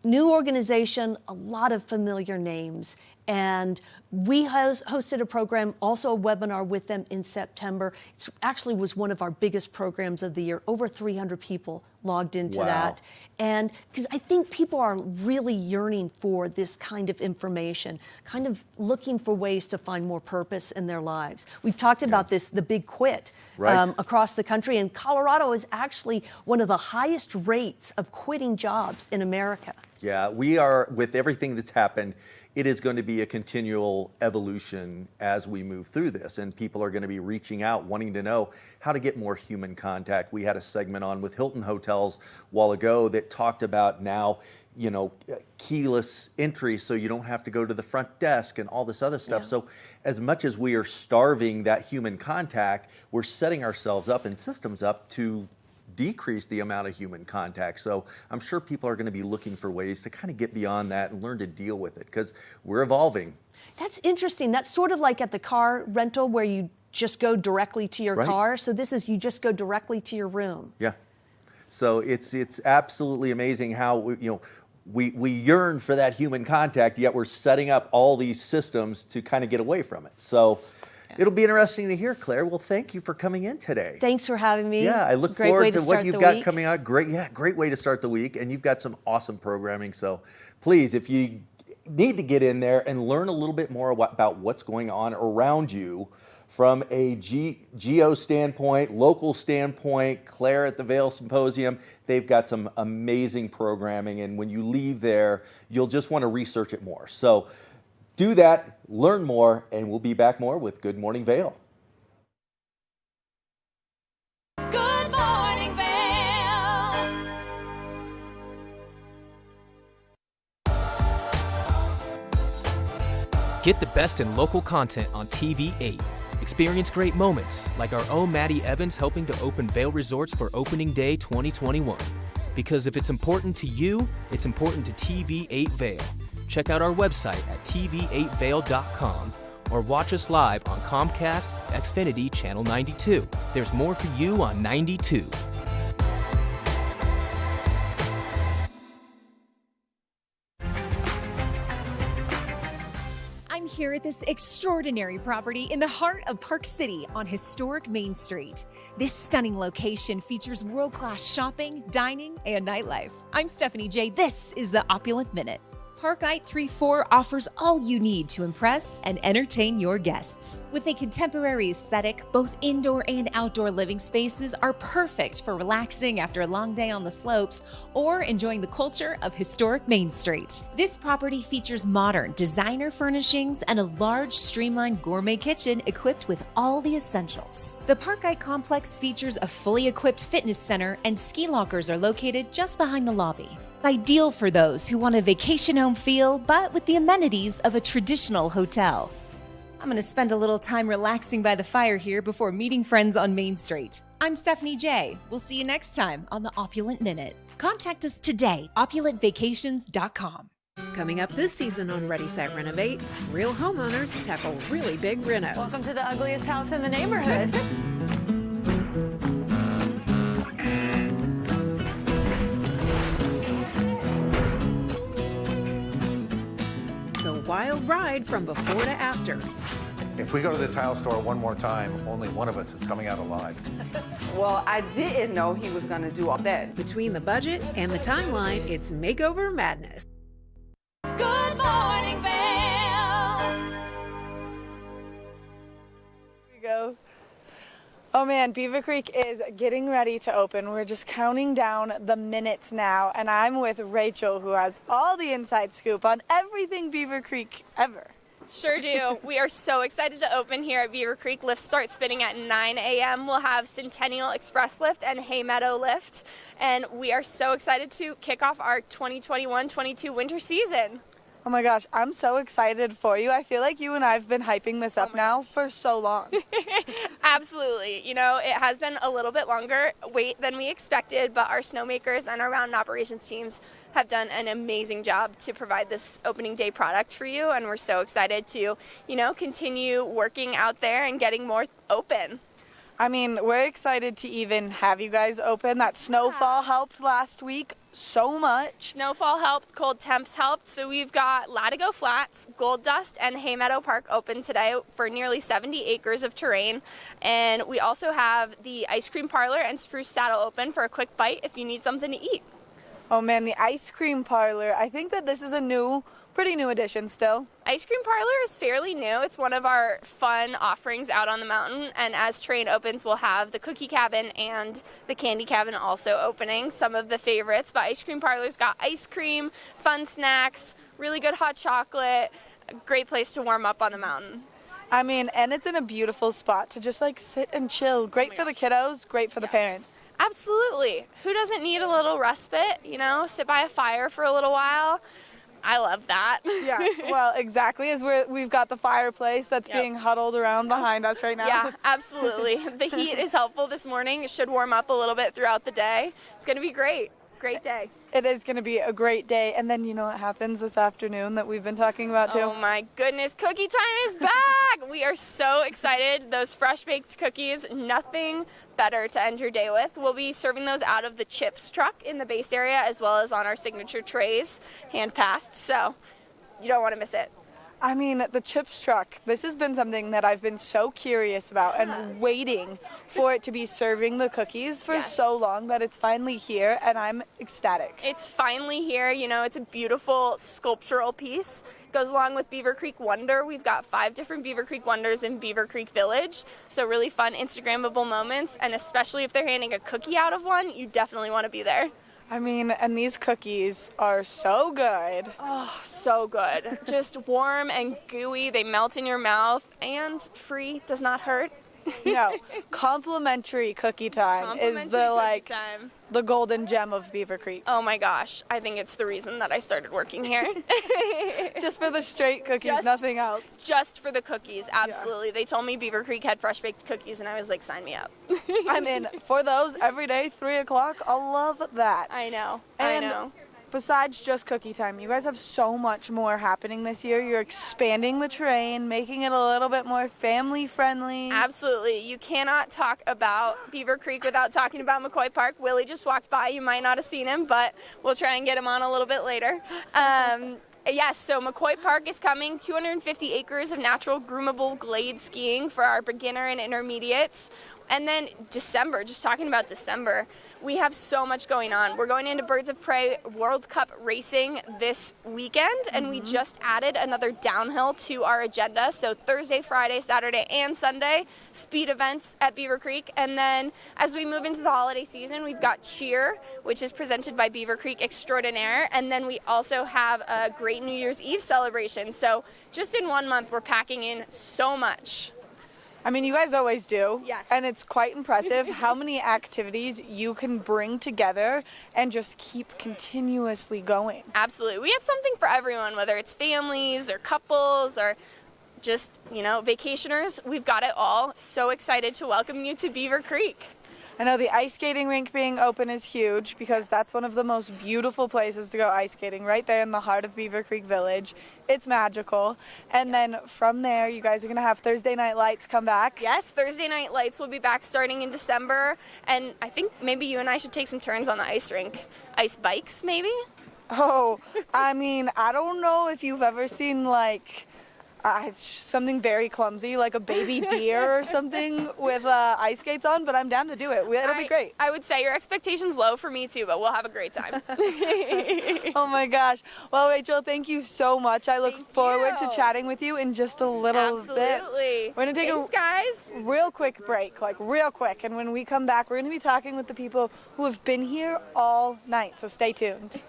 New organization, a lot of familiar names, And we hosted a program, also a webinar with them in September. It actually was one of our biggest programs of the year. Over 300 people logged into that. And because I think people are really yearning for this kind of information, kind of looking for ways to find more purpose in their lives. We've talked about this, the big quit, across the country. And Colorado is actually one of the highest rates of quitting jobs in America. Yeah, we are, with everything that's happened, it is going to be a continual evolution as we move through this, and people are going to be reaching out, wanting to know how to get more human contact. We had a segment on with Hilton Hotels a while ago that talked about now, you know, keyless entry, so you don't have to go to the front desk and all this other stuff. So as much as we are starving that human contact, we're setting ourselves up and systems up to decrease the amount of human contact. So I'm sure people are going to be looking for ways to kind of get beyond that and learn to deal with it, because we're evolving. That's interesting. That's sort of like at the car rental where you just go directly to your car. So this is, you just go directly to your room. Yeah. So it's absolutely amazing how we yearn for that human contact, yet we're setting up all these systems to kind of get away from it. So it'll be interesting to hear, Claire. Well, thank you for coming in today. Thanks for having me. Yeah, I look forward to what you've got coming out. Great way to start the week, and you've got some awesome programming. So please, if you need to get in there and learn a little bit more about what's going on around you from a geo standpoint, local standpoint, Claire at the Vail Symposium, they've got some amazing programming, and when you leave there, you'll just want to research it more. So do that, learn more, and we'll be back more with Good Morning Vail. Good Morning Vail. Get the best in local content on TV8. Experience great moments like our own Maddie Evans helping to open Vail Resorts for Opening Day 2021. Because if it's important to you, it's important to TV8 Vail. Check out our website at tv8vail.com or watch us live on Comcast, Xfinity Channel 92. There's more for you on 92. I'm here at this extraordinary property in the heart of Park City on historic Main Street. This stunning location features world-class shopping, dining, and nightlife. I'm Stephanie J. This is the Opulent Minute. Parkite 34 offers all you need to impress and entertain your guests. With a contemporary aesthetic, both indoor and outdoor living spaces are perfect for relaxing after a long day on the slopes or enjoying the culture of historic Main Street. This property features modern designer furnishings and a large, streamlined gourmet kitchen equipped with all the essentials. The Parkite complex features a fully equipped fitness center, and ski lockers are located just behind the lobby. Ideal for those who want a vacation home feel, but with the amenities of a traditional hotel. I'm going to spend a little time relaxing by the fire here before meeting friends on Main Street. I'm Stephanie J. We'll see you next time on the Opulent Minute. Contact us today, opulentvacations.com. Coming up this season on Ready, Set, Renovate, real homeowners tackle really big renos. Welcome to the ugliest house in the neighborhood. Wild ride from before to after. If we go to the tile store one more time, only one of us is coming out alive. Well, I didn't know he was going to do all that. Between the budget and the timeline, it's makeover madness. Good Morning Vail. Here we go. Oh man, Beaver Creek is getting ready to open. We're just counting down the minutes now, and I'm with Rachel, who has all the inside scoop on everything Beaver Creek ever. Sure do. We are so excited to open here at Beaver Creek. Lifts start spinning at 9 a.m. We'll have Centennial Express Lift and Hay Meadow Lift, and we are so excited to kick off our 2021-22 winter season. Oh my gosh, I'm so excited for you. I feel like you and I have been hyping this up now for so long. Absolutely. You know, it has been a little bit longer wait than we expected, but our snowmakers and our round operations teams have done an amazing job to provide this opening day product for you, and we're so excited to, you know, continue working out there and getting more open. I mean, we're excited to even have you guys open. That snowfall helped last week so much. Snowfall helped, cold temps helped. So we've got Latigo Flats, Gold Dust, and Haymeadow Park open today for nearly 70 acres of terrain. And we also have the Ice Cream Parlor and Spruce Saddle open for a quick bite if you need something to eat. Oh man, the Ice Cream Parlor. I think that this is a pretty new addition still. Ice Cream Parlor is fairly new. It's one of our fun offerings out on the mountain, and as terrain opens, we'll have the Cookie Cabin and the Candy Cabin also opening. Some of the favorites, but Ice Cream Parlor's got ice cream, fun snacks, really good hot chocolate, a great place to warm up on the mountain. I mean, and it's in a beautiful spot to just like sit and chill. Great for the kiddos, great for the parents. Absolutely. Who doesn't need a little respite, you know, sit by a fire for a little while? I love that. Yeah, well, exactly, as we've got the fireplace that's being huddled around behind us right now. Yeah, absolutely. The heat is helpful this morning. It should warm up a little bit throughout the day. It's going to be great. Great day. It is going to be a great day. And then you know what happens this afternoon that we've been talking about too? Oh my goodness, cookie time is back! We are so excited. Those fresh baked cookies, nothing better to end your day with. We'll be serving those out of the chips truck in the base area as well as on our signature trays, hand passed. So you don't want to miss it. I mean, the chips truck, this has been something that I've been so curious about and waiting for it to be serving the cookies for so long that it's finally here, and I'm ecstatic. It's finally here. You know, it's a beautiful sculptural piece. It goes along with Beaver Creek Wonder. We've got 5 different Beaver Creek Wonders in Beaver Creek Village, so really fun Instagrammable moments, and especially if they're handing a cookie out of one, you definitely want to be there. I mean, and these cookies are so good. Oh, so good. Just warm and gooey. They melt in your mouth, and free does not hurt. No, complimentary cookie time is the golden gem of Beaver Creek. Oh my gosh, I think it's the reason that I started working here. Just for the straight cookies, nothing else. Just for the cookies, absolutely. They told me Beaver Creek had fresh baked cookies, and I was like, sign me up. I'm in for those every day, 3 o'clock. I'll love that. I know. And I know. Besides just cookie time, you guys have so much more happening this year. You're expanding the terrain, making it a little bit more family friendly. Absolutely. You cannot talk about Beaver Creek without talking about McCoy Park. Willie just walked by. You might not have seen him, but we'll try and get him on a little bit later. Yes, so McCoy Park is coming. 250 acres of natural groomable glade skiing for our beginner and intermediates. And then December, just talking about December, we have so much going on. We're going into Birds of Prey World Cup racing this weekend, and we just added another downhill to our agenda. So Thursday, Friday, Saturday, and Sunday, speed events at Beaver Creek. And then as we move into the holiday season, we've got cheer, which is presented by Beaver Creek Extraordinaire. And then we also have a great New Year's Eve celebration. So just in 1 month, we're packing in so much. I mean, you guys always do. Yes. And it's quite impressive how many activities you can bring together and just keep continuously going. Absolutely. We have something for everyone, whether it's families or couples or just, you know, vacationers. We've got it all. So excited to welcome you to Beaver Creek. I know the ice skating rink being open is huge because that's one of the most beautiful places to go ice skating, right there in the heart of Beaver Creek Village. It's magical. And then from there, you guys are going to have Thursday Night Lights come back. Yes, Thursday Night Lights will be back starting in December. And I think maybe you and I should take some turns on the ice rink. Ice bikes, maybe? Oh, I mean, I don't know if you've ever seen, like, something very clumsy, like a baby deer or something with ice skates on, but I'm down to do it. It'll be great. I would say your expectations low for me too, but we'll have a great time. Oh my gosh. Well, Rachel, thank you so much. I look forward to chatting with you in just a little bit. Absolutely. We're going to take a real quick break, like real quick, and when we come back, we're going to be talking with the people who have been here all night, so stay tuned.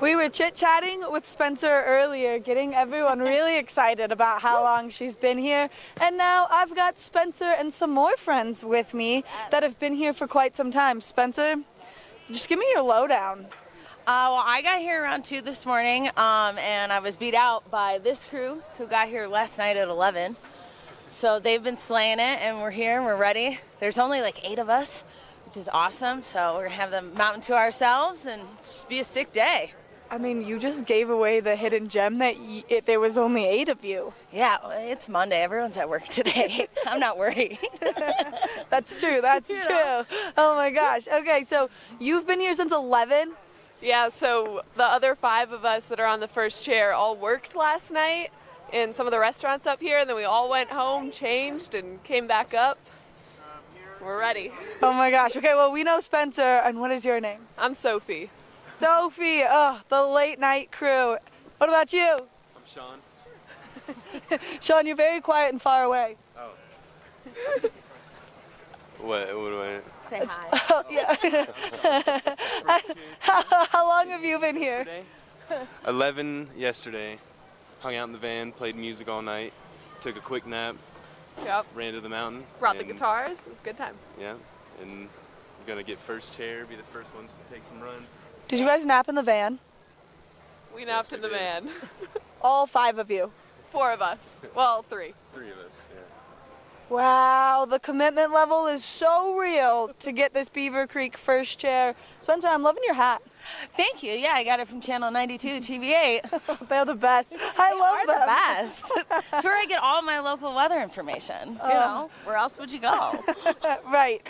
We were chit-chatting with Spencer earlier, getting everyone really excited about how long she's been here. And now I've got Spencer and some more friends with me that have been here for quite some time. Spencer, just give me your lowdown. Well, I got here around 2 this morning, and I was beat out by this crew who got here last night at 11. So they've been slaying it, and we're here and we're ready. There's only like 8 of us, which is awesome. So we're gonna have the mountain to ourselves and it's just be a sick day. I mean, you just gave away the hidden gem that there was only 8 of you. Yeah, well, it's Monday. Everyone's at work today. I'm not worried. That's true. That's true. Oh my gosh. Okay, so you've been here since 11? Yeah, so the other 5 of us that are on the first chair all worked last night in some of the restaurants up here, and then we all went home, changed, and came back up. We're ready. Oh my gosh. Okay, well, we know Spencer, and what is your name? I'm Sophie. Sophie, the late night crew. What about you? I'm Sean. Sean, you're very quiet and far away. Oh. What do I... Say hi. Yeah. How long have you been here? 11 yesterday. Hung out in the van, played music all night, took a quick nap, Yep. ran to the mountain. Brought the guitars. It was a good time. Yeah, and we're gonna get first chair, be the first ones to take some runs. Did you guys nap in the van? We napped in the van. All 5 of you? 4 of us. Well, 3. 3 of us, yeah. Wow, the commitment level is so real to get this Beaver Creek first chair. Spencer, I'm loving your hat. Thank you. Yeah, I got it from Channel 92, TV8. They're the best. I love them. The best. It's where I get all my local weather information. You know, where else would you go? Right.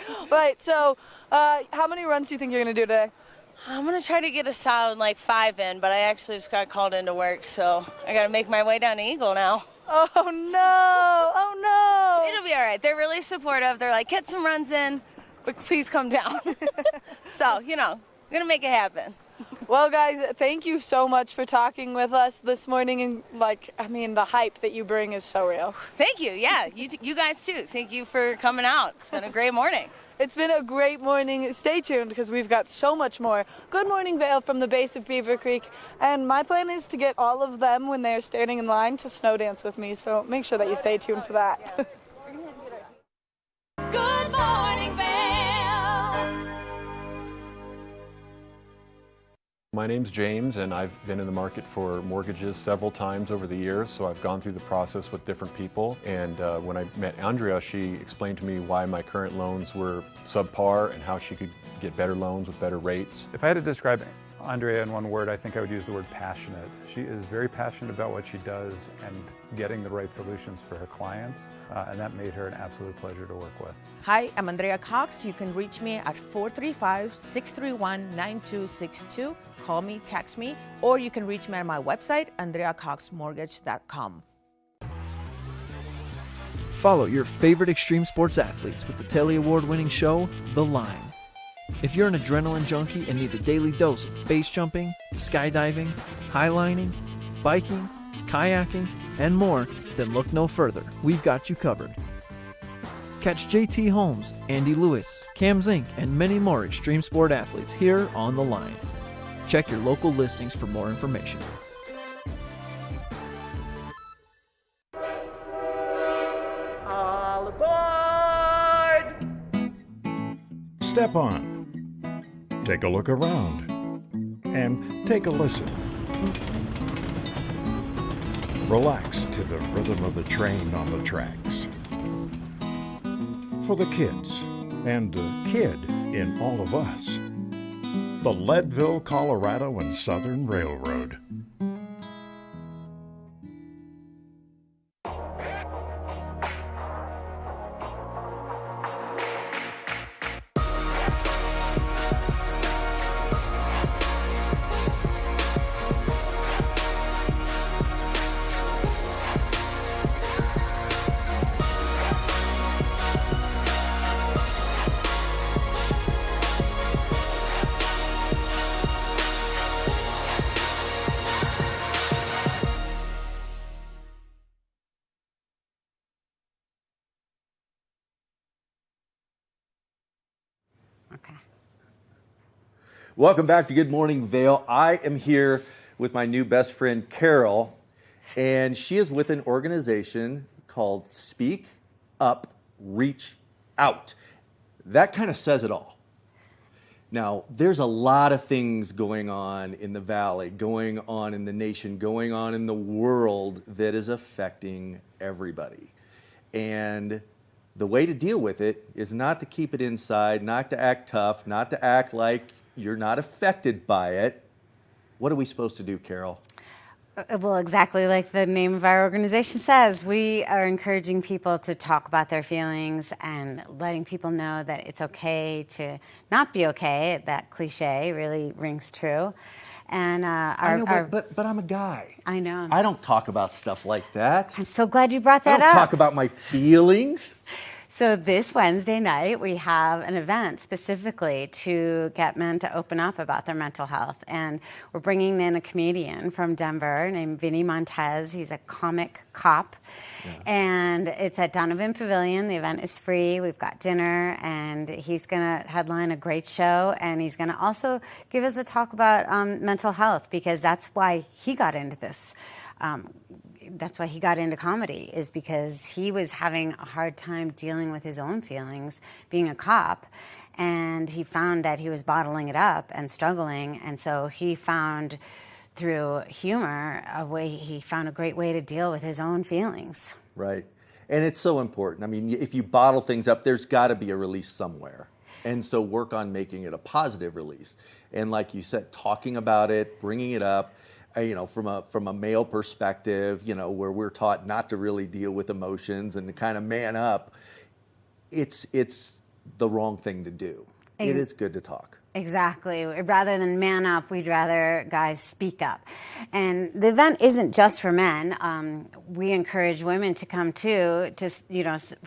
So, how many runs do you think you're going to do today? I'm going to try to get a solid like 5 in, but I actually just got called into work, so I got to make my way down to Eagle now. Oh, no. Oh, no. It'll be all right. They're really supportive. They're like, get some runs in, but please come down. So, you know, we're going to make it happen. Well, guys, thank you so much for talking with us this morning. And, the hype that you bring is so real. Thank you. Yeah, you guys too. Thank you for coming out. It's been a great morning. It's been a great morning. Stay tuned because we've got so much more. Good morning, Vail, from the base of Beaver Creek. And my plan is to get all of them when they're standing in line to snow dance with me. So make sure that you stay tuned for that. Good morning, Vail. My name's James, and I've been in the market for mortgages several times over the years, so I've gone through the process with different people. And when I met Andrea, she explained to me why my current loans were subpar and how she could get better loans with better rates. If I had to describe Andrea in one word, I think I would use the word passionate. She is very passionate about what she does and getting the right solutions for her clients, and that made her an absolute pleasure to work with. Hi, I'm Andrea Cox. You can reach me at 435-631-9262. Call me, text me, or you can reach me at my website, andreacoxmortgage.com. Follow your favorite extreme sports athletes with the Pelley award-winning show, The Line. If you're an adrenaline junkie and need a daily dose of base jumping, skydiving, highlining, biking, kayaking, and more, then look no further. We've got you covered. Catch JT Holmes, Andy Lewis, Cam Zink, and many more extreme sport athletes here on The Line. Check your local listings for more information. All aboard! Step on. Take a look around. And take a listen. Relax to the rhythm of the train on the tracks. For the kids, and a kid in all of us. The Leadville, Colorado and Southern Railroad. Welcome back to Good Morning Vail. I am here with my new best friend, Carol, and she is with an organization called Speak Up, Reach Out. That kind of says it all. Now, there's a lot of things going on in the Valley, going on in the nation, going on in the world that is affecting everybody. And the way to deal with it is not to keep it inside, not to act tough, not to act like you're not affected by it. What are we supposed to do, Carol? Well, exactly like the name of our organization says, we are encouraging people to talk about their feelings and letting people know that it's okay to not be okay. That cliche really rings true. And but I'm a guy. I know. I don't talk about stuff like that. I'm so glad you brought that I up. don't talk about my feelings. So this Wednesday night, we have an event specifically to get men to open up about their mental health. And we're bringing in a comedian from Denver named Vinny Montez. He's a comic cop. Yeah. And it's at Donovan Pavilion. The event is free. We've got dinner, and he's going to headline a great show. And he's going to also give us a talk about mental health, because that's why he got into this. That's why he got into comedy, is because he was having a hard time dealing with his own feelings being a cop, and he found that he was bottling it up and struggling, and so he found through humor he found a great way to deal with his own feelings. Right. And it's so important. I mean, if you bottle things up, there's got to be a release somewhere. And so work on making it a positive release. And like you said, talking about it, bringing it up, from a male perspective, where we're taught not to really deal with emotions and to kind of man up, it's the wrong thing to do. It is good to talk. Exactly. Rather than man up, we'd rather guys speak up. And the event isn't just for men. We encourage women to come too,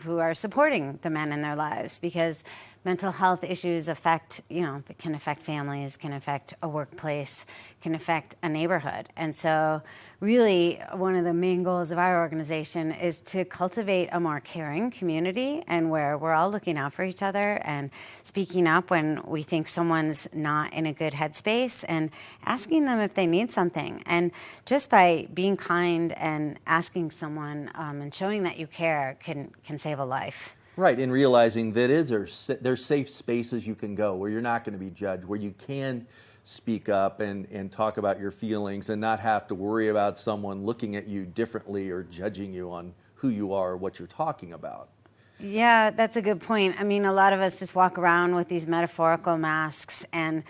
who are supporting the men in their lives, because mental health issues can affect families, can affect a workplace, can affect a neighborhood. And so really one of the main goals of our organization is to cultivate a more caring community, and where we're all looking out for each other and speaking up when we think someone's not in a good headspace, and asking them if they need something. And just by being kind and asking someone and showing that you care can save a life. Right, and realizing that there's safe spaces you can go where you're not going to be judged, where you can speak up and talk about your feelings and not have to worry about someone looking at you differently or judging you on who you are or what you're talking about. Yeah, that's a good point. I mean, a lot of us just walk around with these metaphorical masks and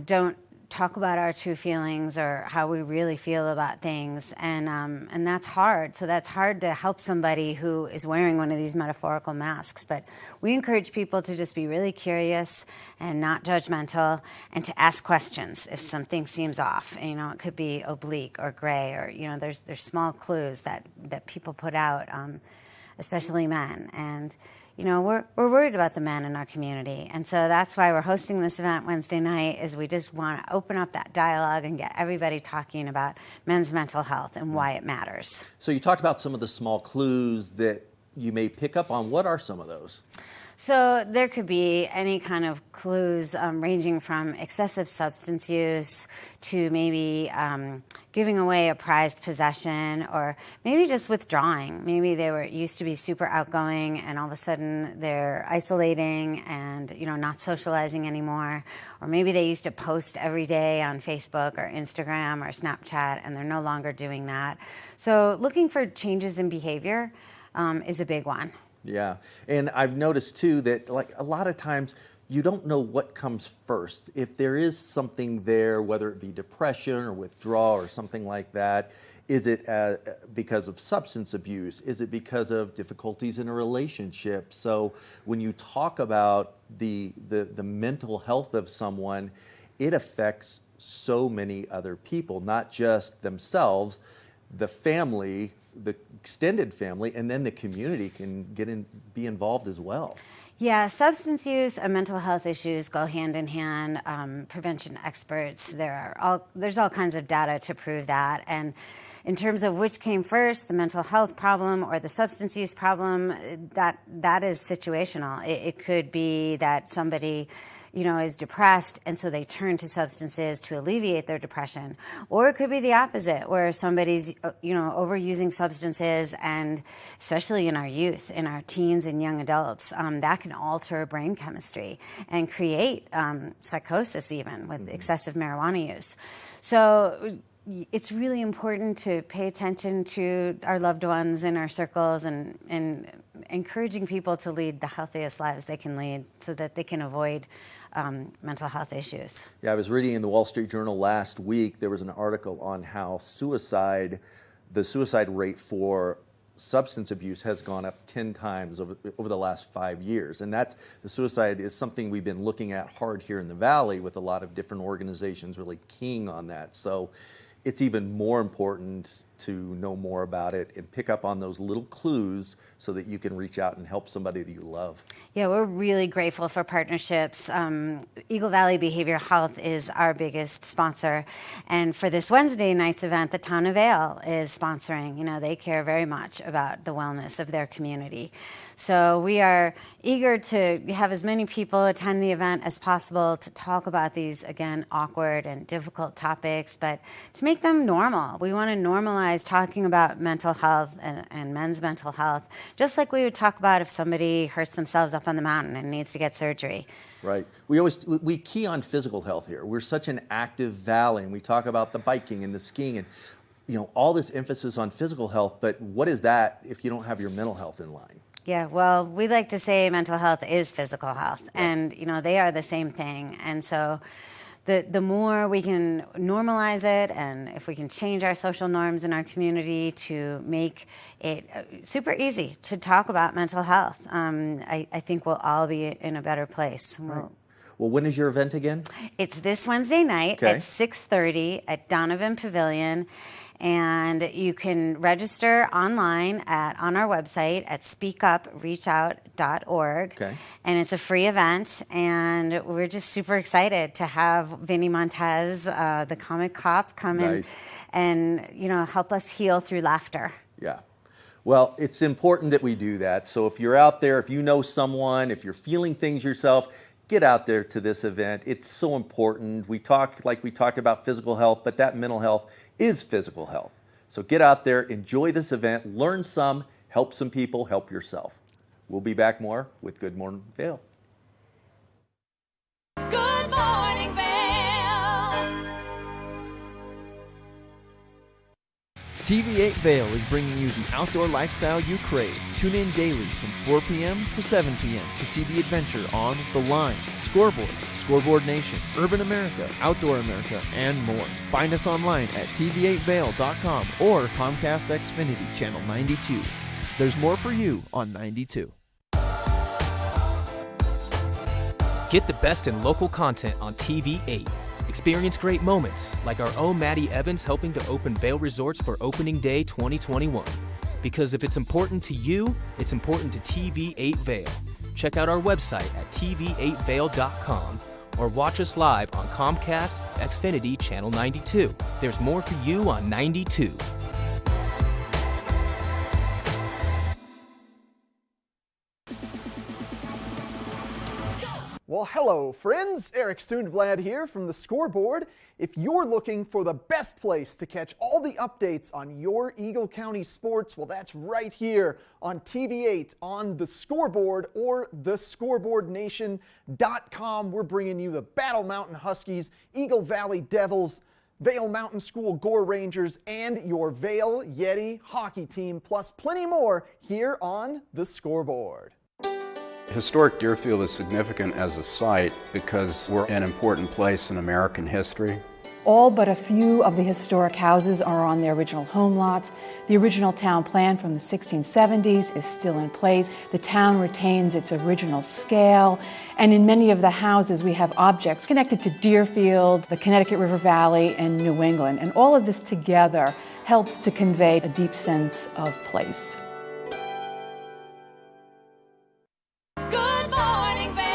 don't talk about our true feelings or how we really feel about things, and that's hard. So that's hard to help somebody who is wearing one of these metaphorical masks. But we encourage people to just be really curious and not judgmental, and to ask questions if something seems off. And, it could be oblique or gray, or there's small clues that people put out, especially men. And we're worried about the men in our community. And so that's why we're hosting this event Wednesday night, is we just want to open up that dialogue and get everybody talking about men's mental health and why it matters. So you talked about some of the small clues that you may pick up on. What are some of those? So there could be any kind of clues ranging from excessive substance use to maybe giving away a prized possession, or maybe just withdrawing. Maybe they used to be super outgoing, and all of a sudden they're isolating and not socializing anymore. Or maybe they used to post every day on Facebook or Instagram or Snapchat, and they're no longer doing that. So looking for changes in behavior is a big one. Yeah, and I've noticed too that a lot of times you don't know what comes first. If there is something there, whether it be depression or withdrawal or something like that, is it because of substance abuse? Is it because of difficulties in a relationship? So when you talk about the mental health of someone, it affects so many other people, not just themselves, the family, the extended family, and then the community can be involved as well. Yeah, substance use and mental health issues go hand in hand. Prevention experts, there's all kinds of data to prove that. And in terms of which came first, the mental health problem or the substance use problem, that is situational. It could be that somebody is depressed, and so they turn to substances to alleviate their depression. Or it could be the opposite, where somebody's, overusing substances, and especially in our youth, in our teens and young adults, that can alter brain chemistry and create psychosis even with excessive marijuana use. So it's really important to pay attention to our loved ones in our circles and encouraging people to lead the healthiest lives they can lead so that they can avoid mental health issues. Yeah, I was reading in the Wall Street Journal last week, there was an article on how the suicide rate for substance abuse has gone up 10 times over the last 5 years. And the suicide is something we've been looking at hard here in the Valley with a lot of different organizations really keying on that. So it's even more important to know more about it and pick up on those little clues so that you can reach out and help somebody that you love. Yeah, we're really grateful for partnerships. Eagle Valley Behavioral Health is our biggest sponsor. And for this Wednesday night's event, the town of Vail is sponsoring. They care very much about the wellness of their community. So we are eager to have as many people attend the event as possible to talk about these, again, awkward and difficult topics, but to make them normal. We want to normalize talking about mental health and men's mental health, just like we would talk about if somebody hurts themselves up on the mountain and needs to get surgery. Right. We key on physical health here. We're such an active valley, and we talk about the biking and the skiing and all this emphasis on physical health, but what is that if you don't have your mental health in line? Yeah, well, we like to say mental health is physical health, and they are the same thing. And so the more we can normalize it, and if we can change our social norms in our community to make it super easy to talk about mental health, I think we'll all be in a better place. Right. Well, when is your event again? It's this Wednesday night at 6:30 at Donovan Pavilion. And you can register online on our website at speakupreachout.org. Okay. And it's a free event, and we're just super excited to have Vinny Montez, the comic cop, come in and help us heal through laughter. Yeah. Well, it's important that we do that. So if you're out there, if you know someone, if you're feeling things yourself, get out there to this event. It's so important. We talked about physical health, but that mental health is physical health. So get out there, enjoy this event, learn some, help some people, help yourself. We'll be back more with Good Morning Vail. Good morning, Vail. TV8 Vail is bringing you the outdoor lifestyle you crave. Tune in daily from 4 p.m. to 7 p.m. to see the adventure on The Line, Scoreboard, Scoreboard Nation, Urban America, Outdoor America, and more. Find us online at tv8vail.com or Comcast Xfinity Channel 92. There's more for you on 92. Get the best in local content on TV8. Experience great moments like our own Maddie Evans helping to open Vail Resorts for opening day 2021. Because if it's important to you, it's important to TV8 Vail. Check out our website at tv8vail.com or watch us live on Comcast Xfinity Channel 92. There's more for you on 92. Well, hello, friends. Eric Sundblad here from the Scoreboard. If you're looking for the best place to catch all the updates on your Eagle County sports, well, that's right here on TV8 on the Scoreboard or thescoreboardnation.com. We're bringing you the Battle Mountain Huskies, Eagle Valley Devils, Vail Mountain School Gore Rangers, and your Vail Yeti hockey team, plus plenty more here on the Scoreboard. Historic Deerfield is significant as a site because we're an important place in American history. All but a few of the historic houses are on their original home lots. The original town plan from the 1670s is still in place. The town retains its original scale, and in many of the houses we have objects connected to Deerfield, the Connecticut River Valley, and New England. And all of this together helps to convey a deep sense of place. Good morning, Vail.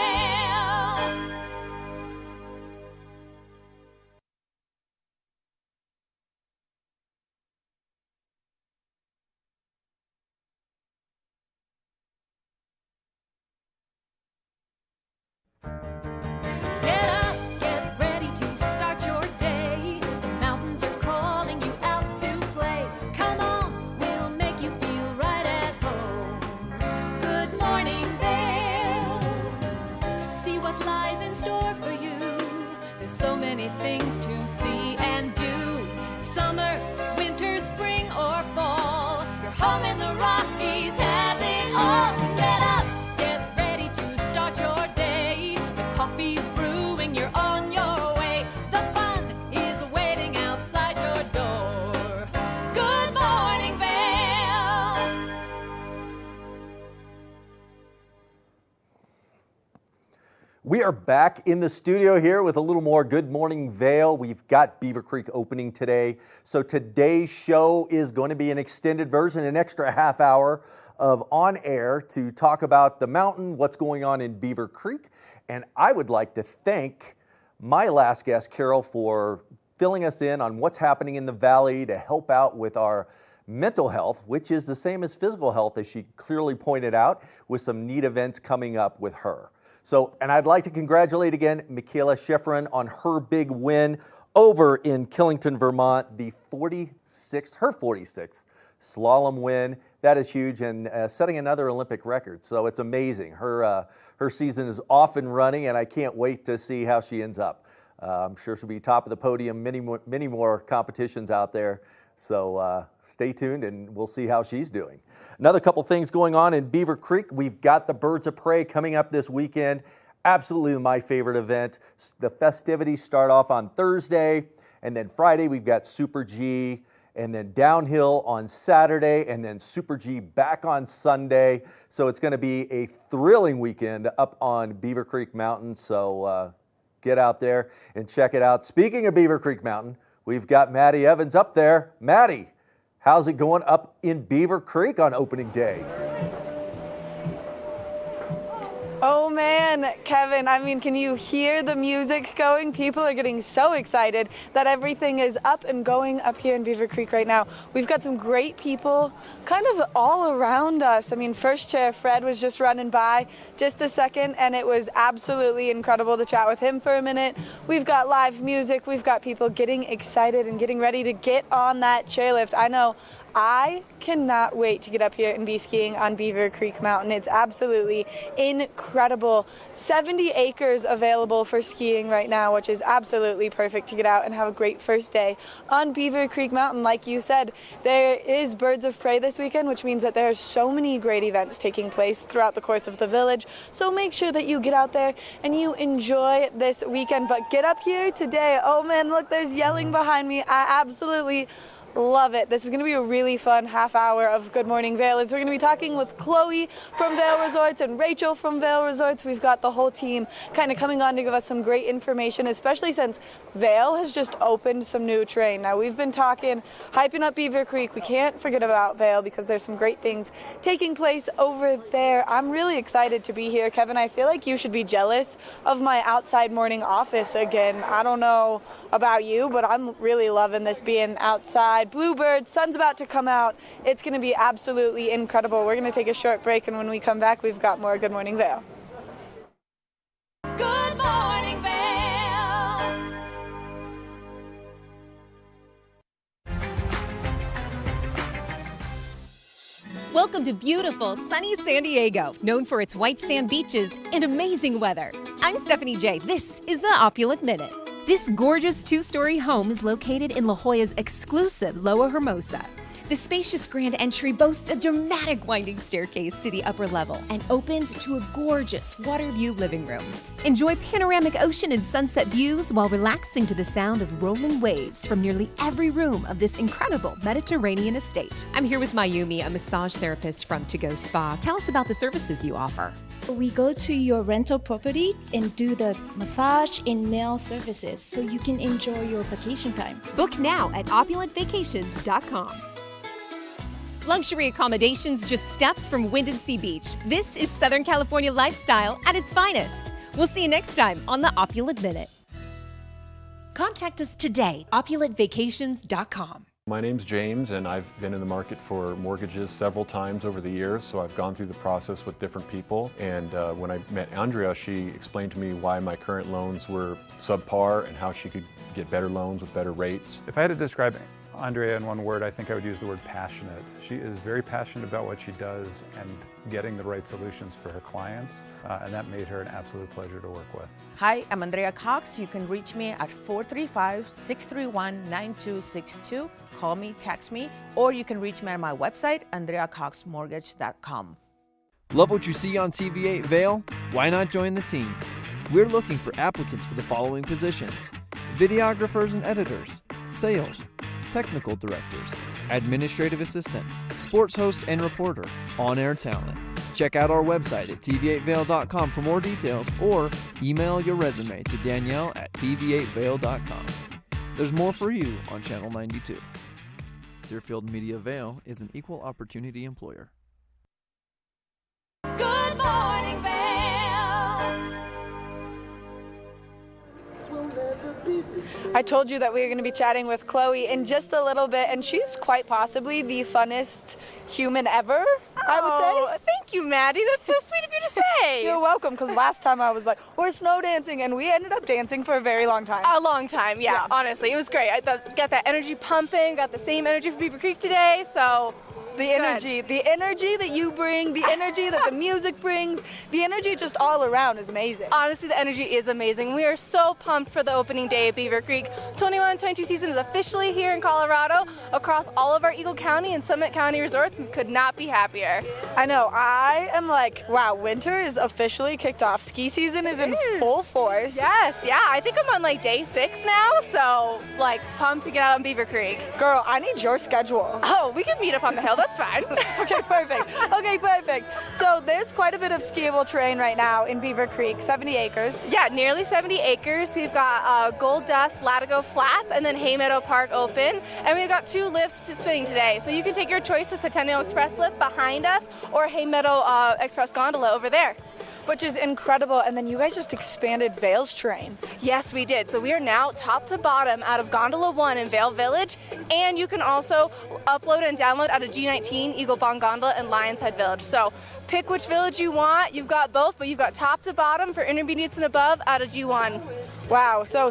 We are back in the studio here with a little more Good Morning Vail. We've got Beaver Creek opening today. So today's show is going to be an extended version, an extra half hour of on air to talk about the mountain, what's going on in Beaver Creek. And I would like to thank my last guest, Carol, for filling us in on what's happening in the valley to help out with our mental health, which is the same as physical health, as she clearly pointed out, with some neat events coming up with her. So, and I'd like to congratulate again Michaela Schifrin on her big win over in Killington, Vermont, her 46th slalom win. That is huge, and setting another Olympic record. So it's amazing. Her season is off and running, and I can't wait to see how she ends up. I'm sure she'll be top of the podium, many more competitions out there. So stay tuned, and we'll see how she's doing. Another couple things going on in Beaver Creek. We've got the Birds of Prey coming up this weekend. Absolutely my favorite event. The festivities start off on Thursday, and then Friday we've got Super G, and then downhill on Saturday, and then Super G back on Sunday. So it's going to be a thrilling weekend up on Beaver Creek Mountain. So get out there and check it out. Speaking of Beaver Creek Mountain, we've got Maddie Evans up there. Maddie, how's it going up in Beaver Creek on opening day? Oh man, Kevin, I mean, can you hear the music going? People are getting so excited that everything is up and going up here in Beaver Creek right now. We've got some great people kind of all around us. I mean, first chair Fred was just running by just a second, and it was absolutely incredible to chat with him for a minute. We've got live music. We've got people getting excited and getting ready to get on that chairlift. I know I cannot wait to get up here and be skiing on Beaver Creek Mountain. It's absolutely incredible. 70 acres available for skiing right now, which is absolutely perfect to get out and have a great first day on Beaver Creek Mountain. Like you said, there is Birds of Prey this weekend, which means that there are so many great events taking place throughout the course of the village. So make sure that you get out there and you enjoy this weekend. But get up here today. Oh man, look, there's yelling behind me. I absolutely love it. This is going to be a really fun half hour of Good Morning Vail. We're going to be talking with Chloe from Vail Resorts and Rachel from Vail Resorts. We've got the whole team kind of coming on to give us some great information, especially since Vail has just opened some new terrain. Now, we've been talking, hyping up Beaver Creek. We can't forget about Vail because there's some great things taking place over there. I'm really excited to be here. Kevin, I feel like you should be jealous of my outside morning office again. I don't know about you, but I'm really loving this being outside. Bluebird, sun's about to come out. It's going to be absolutely incredible. We're going to take a short break, and when we come back, we've got more Good Morning Vail. Good Morning Vail. Welcome to beautiful, sunny San Diego, known for its white sand beaches and amazing weather. I'm Stephanie J. This is the Opulent Minute. This gorgeous two-story home is located in La Jolla's exclusive Loa Hermosa. The spacious grand entry boasts a dramatic winding staircase to the upper level and opens to a gorgeous water view living room. Enjoy panoramic ocean and sunset views while relaxing to the sound of rolling waves from nearly every room of this incredible Mediterranean estate. I'm here with Mayumi, a massage therapist from To Go Spa. Tell us about the services you offer. We go to your rental property and do the massage and nail services so you can enjoy your vacation time. Book now at opulentvacations.com. Luxury accommodations just steps from Wind and Sea Beach. This is Southern California lifestyle at its finest. We'll see you next time on the Opulent Minute. Contact us today, opulentvacations.com. My name's James, and I've been in the market for mortgages several times over the years, so I've gone through the process with different people. And when I met Andrea, she explained to me why my current loans were subpar and how she could get better loans with better rates. If I had to describe Andrea in one word, I think I would use the word passionate. She is very passionate about what she does and getting the right solutions for her clients, and that made her an absolute pleasure to work with. Hi, I'm Andrea Cox. You can reach me at 435-631-9262. Call me, text me, or you can reach me on my website, andreacoxmortgage.com. Love what you see on TV8 Vail? Why not join the team? We're looking for applicants for the following positions: videographers and editors, sales, technical directors, administrative assistant, sports host and reporter, on-air talent. Check out our website at tv8vail.com for more details or email your resume to Danielle at tv8vail.com. There's more for you on Channel 92. Deerfield Media Vail is an equal opportunity employer. Good morning, Vail. I told you that we were going to be chatting with Chloe in just a little bit, and she's quite possibly the funnest human ever, I would say. Thank you, Maddie. That's so sweet of you to say. You're welcome, because last time I was like, we're snow dancing, and we ended up dancing for a very long time. A long time, yeah. Honestly. It was great. I got that energy pumping, got the same energy for Beaver Creek today, so... The energy that you bring, the energy that the music brings, the energy just all around is amazing. Honestly, the energy is amazing. We are so pumped for the opening day at Beaver Creek. 21-22 season is officially here in Colorado across all of our Eagle County and Summit County resorts. We could not be happier. I know. I am like, wow, winter is officially kicked off. Ski season is in full force. Yes, yeah. I think I'm on like day 6 now, so like pumped to get out on Beaver Creek. Girl, I need your schedule. Oh, we can meet up on the hill. That's fine. Okay, perfect. So there's quite a bit of skiable terrain right now in Beaver Creek, 70 acres. Yeah, nearly 70 acres. We've got Gold Dust, Latigo Flats, and then Haymeadow Park open. And we've got 2 lifts spinning today. So you can take your choice to Centennial Express lift behind us or Haymeadow Express gondola over there. Which is incredible, and then you guys just expanded Vail's terrain. Yes, we did. So we are now top to bottom out of Gondola 1 in Vail Village, and you can also upload and download out of G19, Eagle Bond Gondola, and Lions Head Village. So pick which village you want. You've got both, but you've got top to bottom for intermediates and above out of G1. Wow, so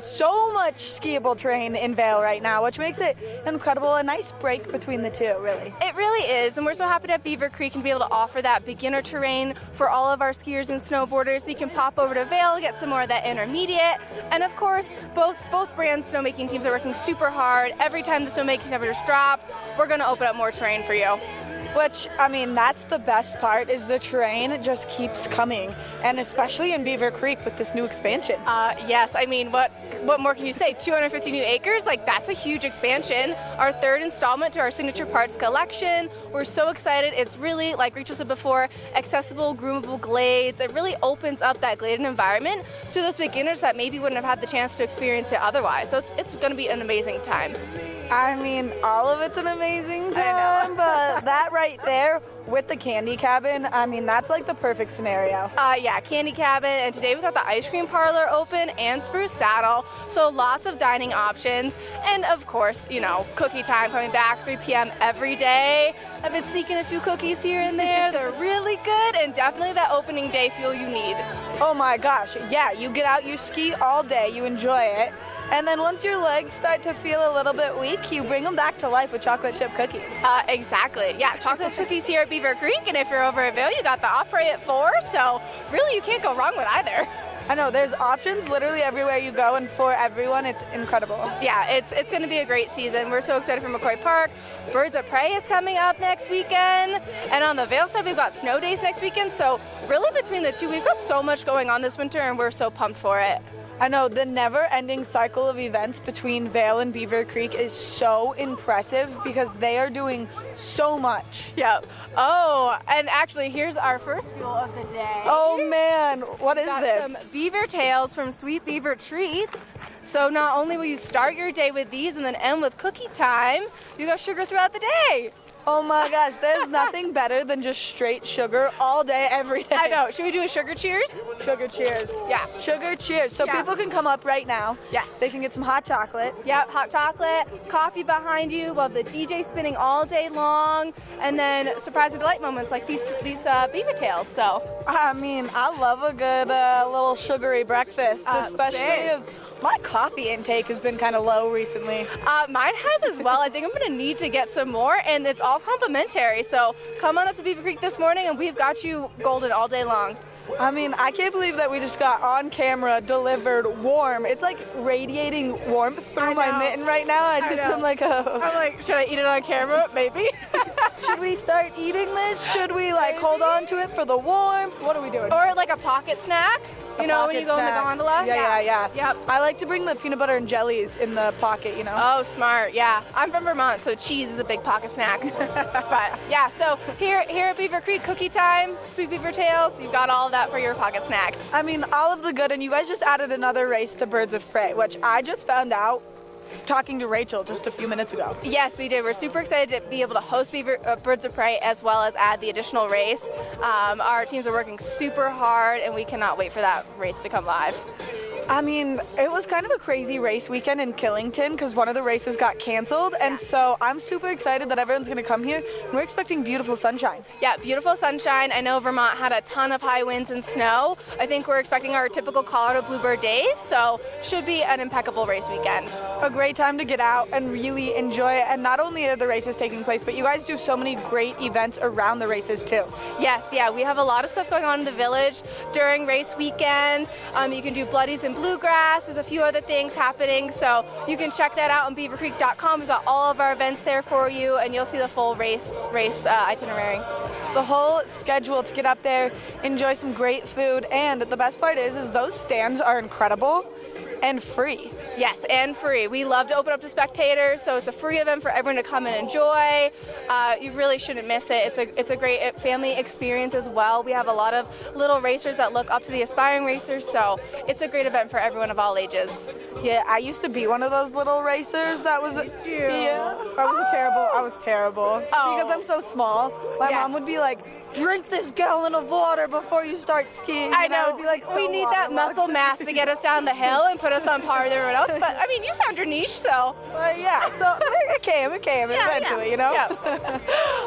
much skiable terrain in Vail right now, which makes it incredible, a nice break between the two, really. It really is, and we're so happy to have Beaver Creek and be able to offer that beginner terrain for all of our skiers and snowboarders. So you can pop over to Vail, get some more of that intermediate, and of course, both brands' snowmaking teams are working super hard. Every time the snowmaking temperatures drop, we're going to open up more terrain for you. Which, I mean, that's the best part, is the terrain just keeps coming, and especially in Beaver Creek with this new expansion. Yes, I mean, what more can you say? 250 new acres, like that's a huge expansion. Our 3rd installment to our signature parts collection. We're so excited. It's really, like Rachel said before, accessible, groomable glades. It really opens up that gladed environment to those beginners that maybe wouldn't have had the chance to experience it otherwise. So it's going to be an amazing time. I mean, all of it's an amazing time, but that right there with the candy cabin, I mean, that's like the perfect scenario. Yeah, candy cabin, and today we've got the ice cream parlor open and Spruce Saddle, so lots of dining options, and of course, you know, cookie time coming back, 3 p.m. every day. I've been sneaking a few cookies here and there. They're really good, and definitely that opening day fuel you need. Oh my gosh, yeah, you get out, you ski all day, you enjoy it. And then once your legs start to feel a little bit weak, you bring them back to life with chocolate chip cookies. Exactly. Yeah, chocolate cookies here at Beaver Creek, and if you're over at Vail, you got the Opry at 4, so really you can't go wrong with either. I know, there's options literally everywhere you go, and for everyone, it's incredible. Yeah, it's going to be a great season. We're so excited for Mccoy Park. Birds of Prey is coming up next weekend, and on the Vail side, we've got snow days next weekend, so really between the two, we've got so much going on this winter, and we're so pumped for it. I know, the never-ending cycle of events between Vail and Beaver Creek is so impressive because they are doing so much. Yep. Oh, and actually, here's our first fuel of the day. Oh man, what is this? Some beaver tails from Sweet Beaver Treats. So not only will you start your day with these and then end with cookie time, you got sugar throughout the day. Oh my gosh, there's nothing better than just straight sugar all day, every day. I know. Should we do a sugar cheers? Sugar cheers. Yeah. Sugar cheers. So people can come up right now. Yes. They can get some hot chocolate. Yep, hot chocolate, coffee behind you while the DJ spinning all day long, and then surprise and delight moments like these beaver tails. So, I mean, I love a good little sugary breakfast, especially if my coffee intake has been kind of low recently. Mine has as well. I think I'm going to need to get some more, and it's all complimentary. So come on up to Beaver Creek this morning, and we've got you golden all day long. I mean, I can't believe that we just got on camera delivered warm. It's like radiating warmth through my mitten right now. I'm like, should I eat it on camera? Maybe. Should we start eating this? Should we like hold on to it for the warmth? What are we doing? Or like a pocket snack? The You know, when pocket you go in the snack. gondola? Yeah. Yep. I like to bring the peanut butter and jellies in the pocket, you know? Oh, smart. Yeah. I'm from Vermont, so cheese is a big pocket snack. But yeah, so here at Beaver Creek, cookie time, sweet beaver tails, you've got all of that for your pocket snacks. I mean, all of the good, and you guys just added another race to Birds of Prey, which I just found out talking to Rachel just a few minutes ago. Yes, we did. We're super excited to be able to host Birds of Prey as well as add the additional race. Our teams are working super hard, and we cannot wait for that race to come live. I mean, it was kind of a crazy race weekend in Killington because one of the races got canceled, and so I'm super excited that everyone's going to come here. We're expecting beautiful sunshine. Yeah, beautiful sunshine. I know Vermont had a ton of high winds and snow. I think we're expecting our typical Colorado Bluebird days, so should be an impeccable race weekend. A great time to get out and really enjoy it, and not only are the races taking place, but you guys do so many great events around the races too. Yes, yeah, we have a lot of stuff going on in the village during race weekend. You can do Bloodies and Bluegrass. There's a few other things happening, so you can check that out on beavercreek.com. We've got all of our events there for you, and you'll see the full race itinerary. The whole schedule to get up there, enjoy some great food, and the best part is those stands are incredible and free. Yes, and free. We love to open up to spectators, so it's a free event for everyone to come and enjoy. You really shouldn't miss it. It's a great family experience as well. We have a lot of little racers that look up to the aspiring racers, so it's a great event for everyone of all ages. Yeah, I used to be one of those little racers that was. Yeah, I was terrible. Because I'm so small. My mom would be like, drink this gallon of water before you start skiing. I know. Would be like, we need that muscle mass to get us down the hill and put us on par with everyone else. But I mean, you found your niche, so. Yeah, so it came eventually, you know? Yeah.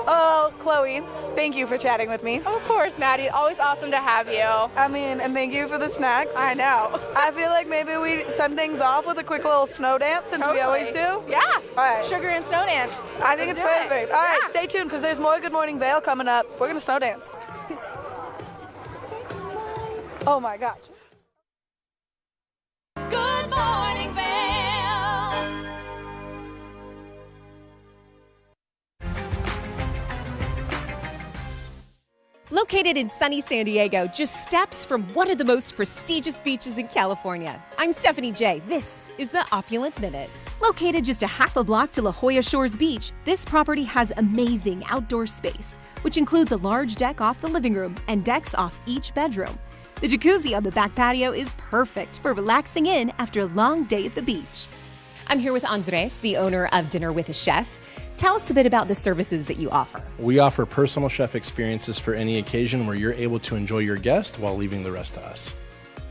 Oh, Chloe, thank you for chatting with me. Of course, Maddie. Always awesome to have you. I mean, and thank you for the snacks. I know. I feel like maybe we send things off with a quick little snow dance since we always do. Yeah. All right. Sugar and snow dance. I think it's perfect. All right, stay tuned because there's more Good Morning Vail coming up. We're going to snow dance. Oh my gosh. Good morning, Vail. Located in sunny San Diego, just steps from one of the most prestigious beaches in California. I'm Stephanie J. This is the Opulent Minute. Located just a half a block to La Jolla Shores Beach, this property has amazing outdoor space, which includes a large deck off the living room and decks off each bedroom. The jacuzzi on the back patio is perfect for relaxing in after a long day at the beach. I'm here with Andres, the owner of Dinner with a Chef. Tell us a bit about the services that you offer. We offer personal chef experiences for any occasion where you're able to enjoy your guest while leaving the rest to us.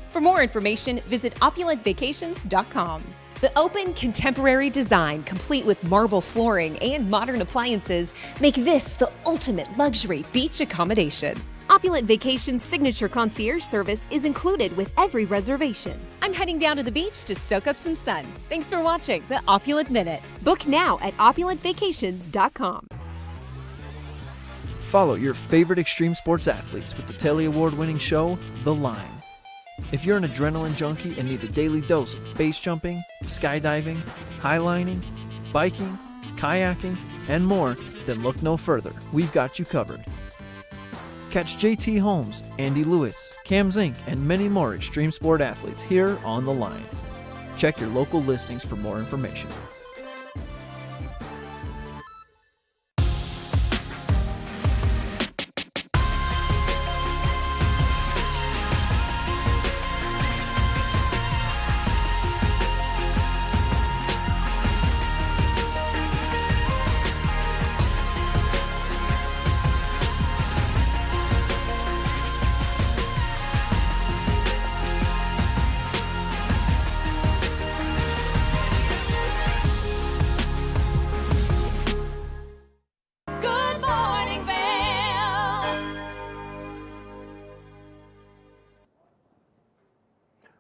For more information, visit opulentvacations.com. The open, contemporary design, complete with marble flooring and modern appliances, make this the ultimate luxury beach accommodation. Opulent Vacations' signature concierge service is included with every reservation. I'm heading down to the beach to soak up some sun. Thanks for watching the Opulent Minute. Book now at opulentvacations.com. Follow your favorite extreme sports athletes with the Telly Award-winning show, The Line. If you're an adrenaline junkie and need a daily dose of base jumping, skydiving, highlining, biking, kayaking, and more, then look no further. We've got you covered. Catch JT Holmes, Andy Lewis, Cam Zink, and many more extreme sport athletes here on The Line. Check your local listings for more information. Good morning, Vail.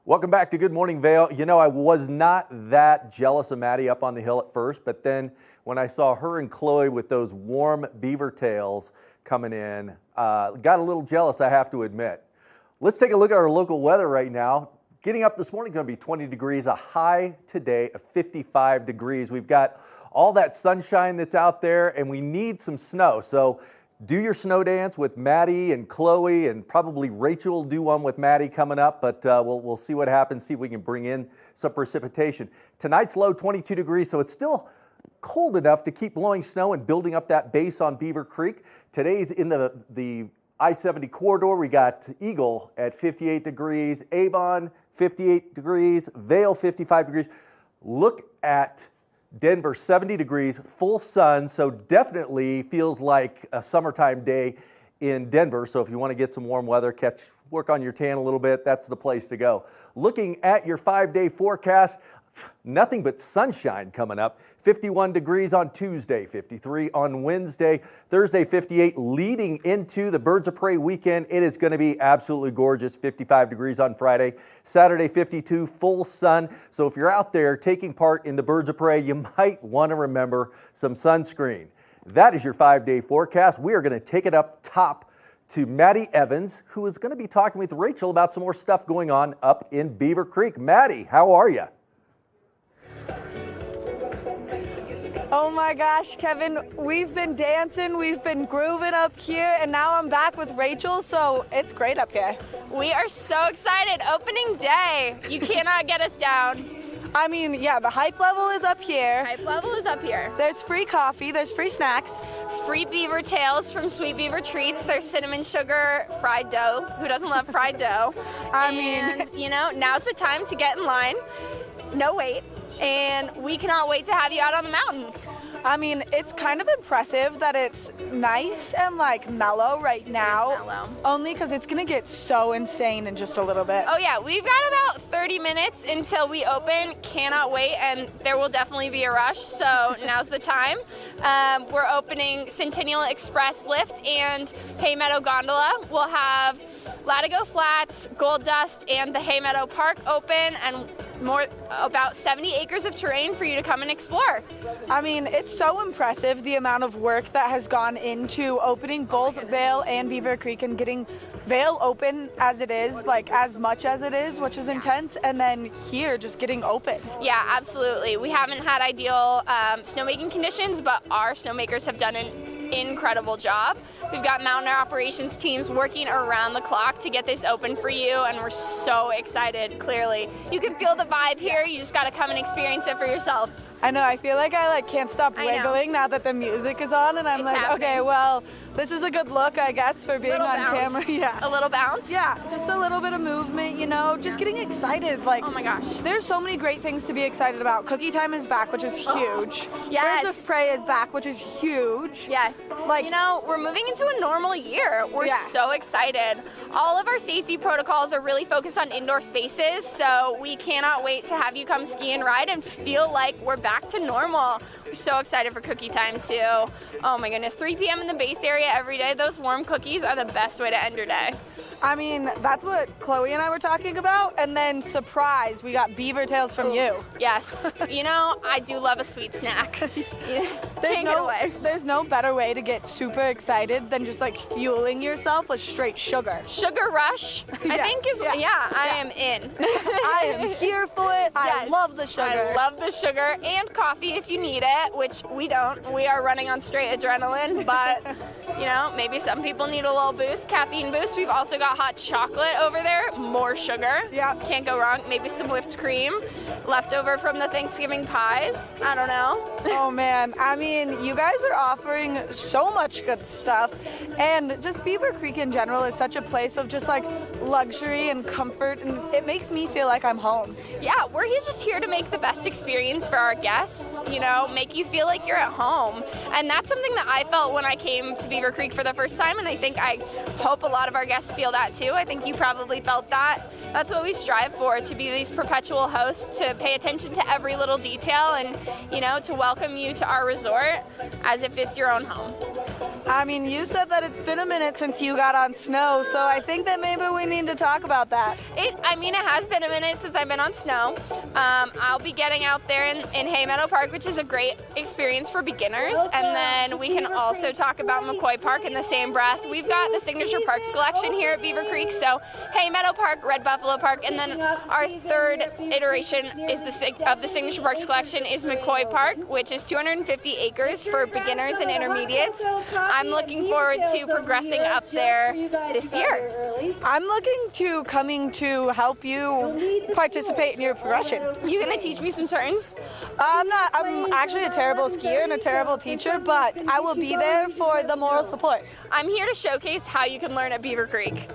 Welcome back to Good Morning Vail. You know, I was not that jealous of Maddie up on the hill at first, but then when I saw her and Chloe with those warm beaver tails coming in, got a little jealous, I have to admit. Let's take a look at our local weather right now. Getting up this morning, going to be 20 degrees, a high today of 55 degrees. We've got all that sunshine that's out there, and we need some snow. So do your snow dance with Maddie and Chloe, and probably Rachel will do one with Maddie coming up, but we'll see what happens, see if we can bring in some precipitation. Tonight's low 22 degrees, so it's still cold enough to keep blowing snow and building up that base on Beaver Creek. Today's in the I-70 corridor. We got Eagle at 58 degrees, Avon 58 degrees, Vail 55 degrees. Look at Denver, 70 degrees, full sun, so definitely feels like a summertime day in Denver. So if you want to get some warm weather, work on your tan a little bit, that's the place to go. Looking at your 5-day forecast, nothing but sunshine coming up. 51 degrees on Tuesday, 53 on Wednesday, Thursday 58, leading into the Birds of Prey weekend. It is going to be absolutely gorgeous. 55 degrees on Friday, Saturday 52, full sun. So if you're out there taking part in the Birds of Prey, you might want to remember some sunscreen. That is your 5-day forecast. We are going to take it up top to Maddie Evans, who is going to be talking with Rachel about some more stuff going on up in Beaver Creek. Maddie, how are you? Oh my gosh, Kevin, we've been dancing, we've been grooving up here, and now I'm back with Rachel, so it's great up here. We are so excited. Opening day. You cannot get us down. I mean, yeah, the hype level is up here. Hype level is up here. There's free coffee, there's free snacks. Free beaver tails from Sweet Beaver Treats. There's cinnamon sugar fried dough. Who doesn't love fried dough? I mean, you know, now's the time to get in line. No wait. And we cannot wait to have you out on the mountain. I mean, it's kind of impressive that it's nice and like mellow right now. Mellow. Only because it's gonna get so insane in just a little bit. Oh yeah, we've got about 30 minutes until we open. Cannot wait, and there will definitely be a rush, so now's the time. We're opening Centennial Express Lift and Haymeadow Gondola. We'll have Latigo Flats, Gold Dust, and the Haymeadow Park open, and more about 70 acres of terrain for you to come and explore. I mean, it's so impressive the amount of work that has gone into opening both Vail and Beaver Creek and getting Vail open as it is, like as much as it is, which is intense, and then here just getting open. Yeah, absolutely. We haven't had ideal snowmaking conditions, but our snowmakers have done an incredible job. We've got mountain operations teams working around the clock to get this open for you, and we're so excited, clearly. You can feel the vibe here, you just gotta come and experience it for yourself. I know, I feel like I can't stop wiggling now that the music is on, and I'm okay, well, this is a good look, I guess, for being on camera. Yeah. A little bounce? Yeah, just a little bit of movement, you know, just getting excited. Like, oh my gosh. There's so many great things to be excited about. Cookie Time is back, which is huge. Yes. Birds of Prey is back, which is huge. Yes. Like, you know, we're moving into a normal year. We're so excited. All of our safety protocols are really focused on indoor spaces, so we cannot wait to have you come ski and ride and feel like we're back to normal. We're so excited for Cookie Time too. Oh my goodness, 3 p.m. in the base area every day. Those warm cookies are the best way to end your day. I mean, that's what Chloe and I were talking about, and then surprise, we got beaver tails from you. Yes, you know, I do love a sweet snack. There's no better way to get super excited than just like fueling yourself with straight sugar. Sugar rush, I think is, I am in. I am here for it. I love the sugar. I love the sugar and coffee if you need it, which we don't. We are running on straight adrenaline, but you know, maybe some people need a little boost, caffeine boost. We've also got hot chocolate over there, more sugar. Yeah. Can't go wrong. Maybe some whipped cream left over from the Thanksgiving pies. I don't know. Oh man, I mean, you guys are offering so much good stuff, and just Beaver Creek in general is such a place of just like luxury and comfort, and it makes me feel like I'm home. Yeah, we're just here to make the best experience for our guests, you know, make you feel like you're at home. And that's something that I felt when I came to Beaver Creek for the first time, and I hope a lot of our guests feel that too. I think you probably felt that. That's what we strive for, to be these perpetual hosts, to pay attention to every little detail and, you know, to welcome you to our resort as if it's your own home. I mean, you said that it's been a minute since you got on snow, so I think that maybe we need to talk about that. It has been a minute since I've been on snow. I'll be getting out there in Haymeadow Park, which is a great experience for beginners, and then we can also talk about Mccoy Park in the same breath. We've got the Signature Parks collection here at Beaver Creek, so Haymeadow Park, Red Buffalo Park, and then our third iteration of the Signature Parks collection is Mccoy Park, which is 250 acres for beginners and intermediates. I'm looking forward to progressing up there this year. I'm looking to coming to help you participate in your progression. You gonna teach me some turns? I'm actually a terrible skier and a terrible teacher, but I will be there for the moral support. I'm here to showcase how you can learn at Beaver Creek.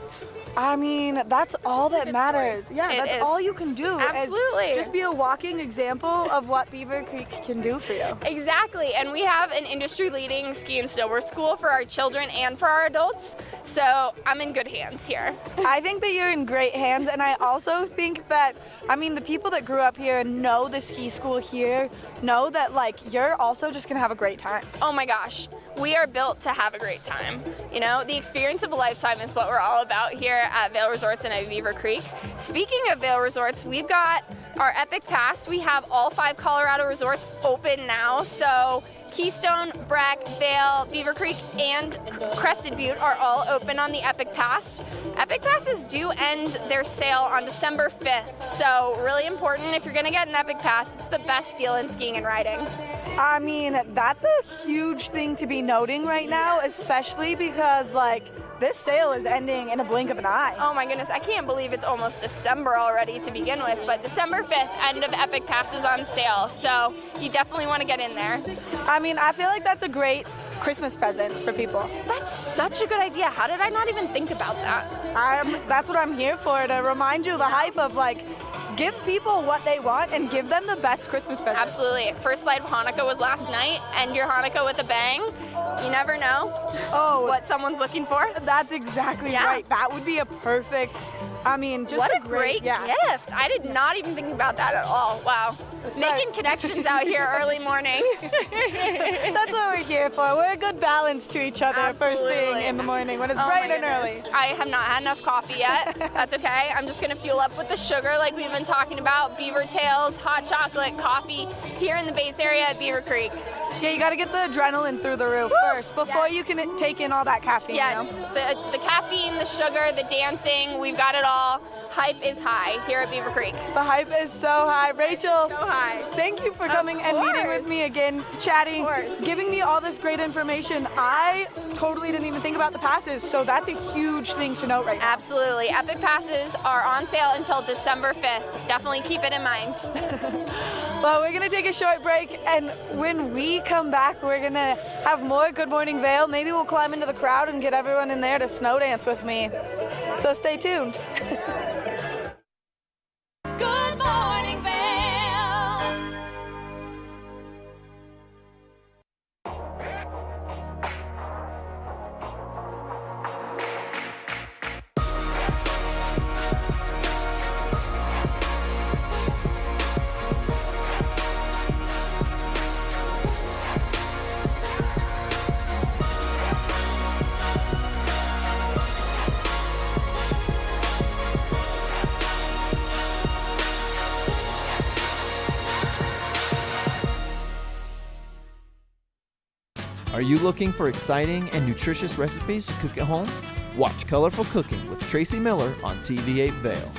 I mean, that's all that matters. Yeah, that's all you can do. Absolutely. Just be a walking example of what Beaver Creek can do for you. Exactly, and we have an industry-leading ski and snowboard school for our children and for our adults, so I'm in good hands here. I think that you're in great hands, and I also think that, I mean, the people that grew up here and know the ski school here know that, like, you're also just gonna have a great time. Oh my gosh, we are built to have a great time. You know, the experience of a lifetime is what we're all about here at Vail Resorts and at Beaver Creek. Speaking of Vail Resorts, we've got our Epic Pass. We have all 5 Colorado resorts open now, so Keystone, Breck, Vail, Beaver Creek, and Crested Butte are all open on the Epic Pass. Epic Passes do end their sale on December 5th, so really important. If you're gonna get an Epic Pass, it's the best deal in skiing and riding. I mean, that's a huge thing to be noting right now, especially because, like, this sale is ending in a blink of an eye. Oh my goodness, I can't believe it's almost December already to begin with, but December 5th, end of Epic Pass is on sale, so you definitely want to get in there. I mean, I feel like that's a great Christmas present for people. That's such a good idea. How did I not even think about that? That's what I'm here for, to remind you the hype of, like, give people what they want and give them the best Christmas present. Absolutely. First light of Hanukkah was last night. End your Hanukkah with a bang. You never know what someone's looking for. That's exactly right. That would be a perfect, I mean, just what a great gift. I did not even think about that at all. Wow. Making connections out here early morning. That's what we're here for. We're a good balance to each other first thing in the morning when it's bright and early. I have not had enough coffee yet. That's okay. I'm just going to fuel up with the sugar like we've been talking about. Beaver Tails, hot chocolate, coffee here in the base area at Beaver Creek. Yeah, you got to get the adrenaline through the roof first before you can take in all that caffeine. Yes, you know? the caffeine, the sugar, the dancing, we've got it all. Hype is high here at Beaver Creek. The hype is so high. Rachel, so high. Thank you for coming and meeting with me again, chatting, giving me all this great information. I totally didn't even think about the passes, so that's a huge thing to note right now. Absolutely. Epic passes are on sale until December 5th. Definitely keep it in mind. Well, we're going to take a short break, and when we come back, we're going to have more Good Morning Vail. Maybe we'll climb into the crowd and get everyone in there to snow dance with me. So stay tuned. Good morning, Vail. Are you looking for exciting and nutritious recipes to cook at home? Watch Colorful Cooking with Tracy Miller on TV8 Vail.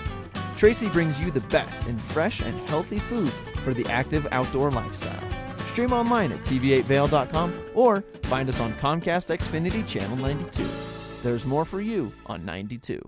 Tracy brings you the best in fresh and healthy foods for the active outdoor lifestyle. Stream online at tv8vail.com or find us on Comcast Xfinity Channel 92. There's more for you on 92.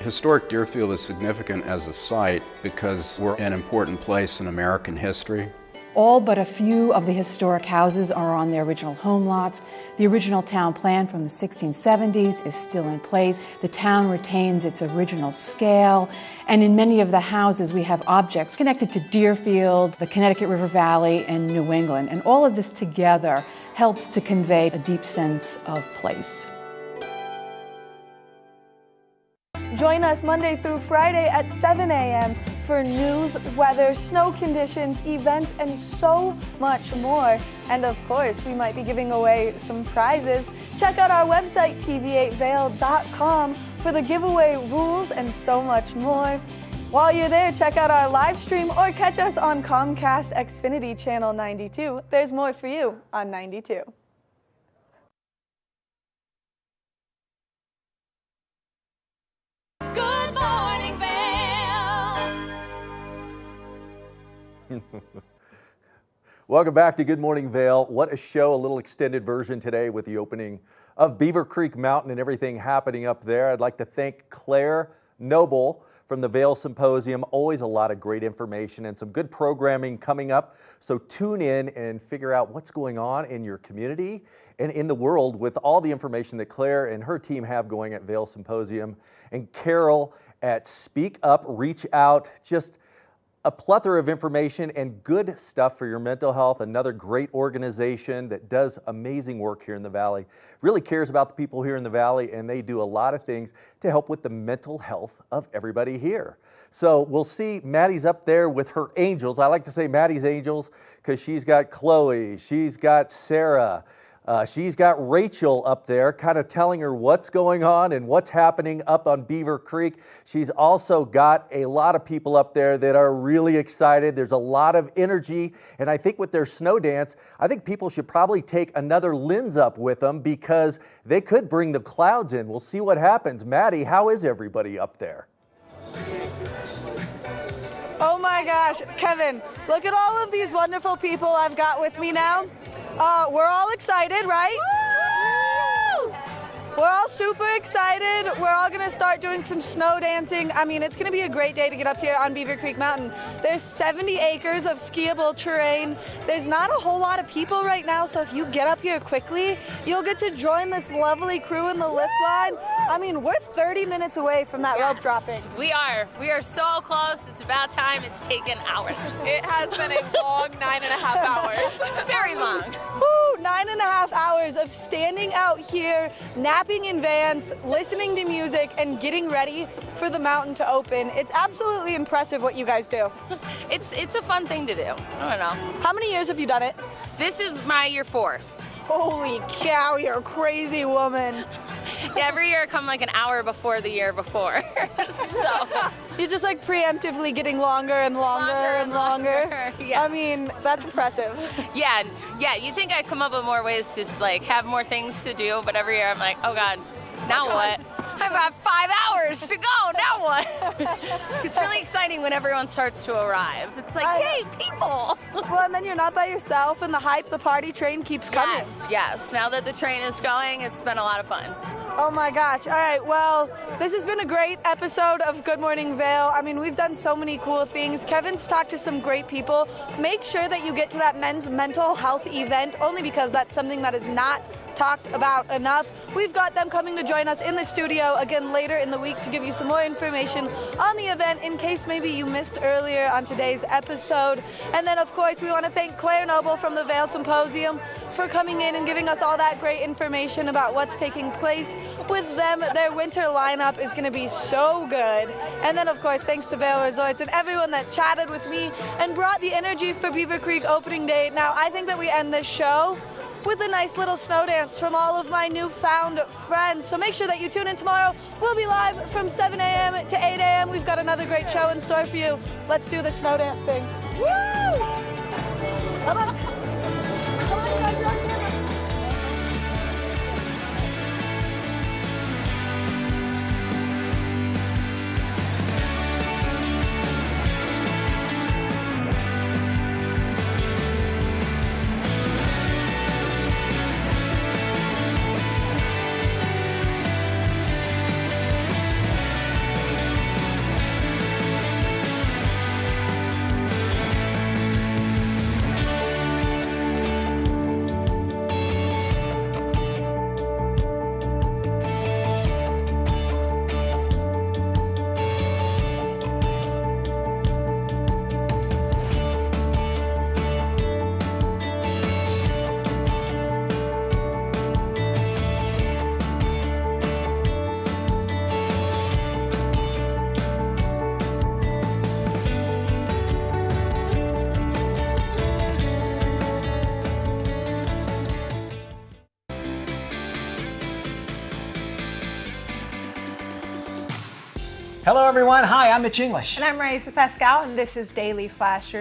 Historic Deerfield is significant as a site because we're an important place in American history. All but a few of the historic houses are on their original home lots. The original town plan from the 1670s is still in place. The town retains its original scale. And in many of the houses, we have objects connected to Deerfield, the Connecticut River Valley, and New England. And all of this together helps to convey a deep sense of place. Join us Monday through Friday at 7 a.m. for news, weather, snow conditions, events, and so much more. And of course, we might be giving away some prizes. Check out our website, tv8vail.com, for the giveaway rules and so much more. While you're there, check out our live stream or catch us on Comcast Xfinity Channel 92. There's more for you on 92. Good morning, Vail. Welcome back to Good Morning Vail. What a show, a little extended version today with the opening of Beaver Creek Mountain and everything happening up there. I'd like to thank Claire Noble from the Vail Symposium. Always a lot of great information and some good programming coming up. So tune in and figure out what's going on in your community and in the world with all the information that Claire and her team have going at Vail Symposium. And Carol at Speak Up, Reach Out, just a plethora of information and good stuff for your mental health. Another great organization that does amazing work here in the Valley. Really cares about the people here in the Valley, and they do a lot of things to help with the mental health of everybody here. So we'll see Maddie's up there with her angels. I like to say Maddie's angels because she's got Chloe, she's got Sarah, she's got Rachel up there kind of telling her what's going on and what's happening up on Beaver Creek. She's also got a lot of people up there that are really excited. There's a lot of energy, and I think with their snow dance, I think people should probably take another lens up with them because they could bring the clouds in. We'll see what happens. Maddie, how is everybody up there? Oh my gosh, Kevin, look at all of these wonderful people I've got with me now. We're all excited, right? Woo! We're all super excited. We're all gonna start doing some snow dancing. I mean, it's gonna be a great day to get up here on Beaver Creek Mountain. There's 70 acres of skiable terrain. There's not a whole lot of people right now, so if you get up here quickly, you'll get to join this lovely crew in the lift line. I mean, we're 30 minutes away from that rope dropping. We are so close. It's about time. It's taken hours. It has been a long 9.5 hours. Very long. Woo, 9.5 hours of standing out here, napping in vans, listening to music, and getting ready for the mountain to open. It's absolutely impressive what you guys do. It's a fun thing to do. I don't know. How many years have you done it? This is my year 4. Holy cow, you're a crazy woman. Every year I come like an hour before the year before. So you're just like preemptively getting longer and longer. Yeah. I mean, that's impressive. Yeah, you think I'd come up with more ways to like have more things to do, but every year I'm like, oh God, now what? I've got 5 hours to go, now what? It's really exciting when everyone starts to arrive. It's like, hey, people! Well, and then you're not by yourself, and the hype, the party train keeps coming. Yes. Now that the train is going, it's been a lot of fun. Oh my gosh. All right, well, this has been a great episode of Good Morning Vail. I mean, we've done so many cool things. Kevin's talked to some great people. Make sure that you get to that men's mental health event, only because that's something that is not talked about enough. We've got them coming to join us in the studio again later in the week to give you some more information on the event in case maybe you missed earlier on today's episode. And then, of course, we want to thank Claire Noble from the Vail Symposium for coming in and giving us all that great information about what's taking place with them. Their winter lineup is going to be so good. And then, of course, thanks to Vail Resorts and everyone that chatted with me and brought the energy for Beaver Creek opening day. Now, I think that we end this show with a nice little snow dance from all of my newfound friends. So make sure that you tune in tomorrow. We'll be live from 7 a.m. to 8 a.m. We've got another great show in store for you. Let's do the snow dance thing. Woo! Come on. Come on, you guys, you're on camera. Hello, everyone. Hi, I'm Mitch English. And I'm Raisa Pascal, and this is Daily Flash.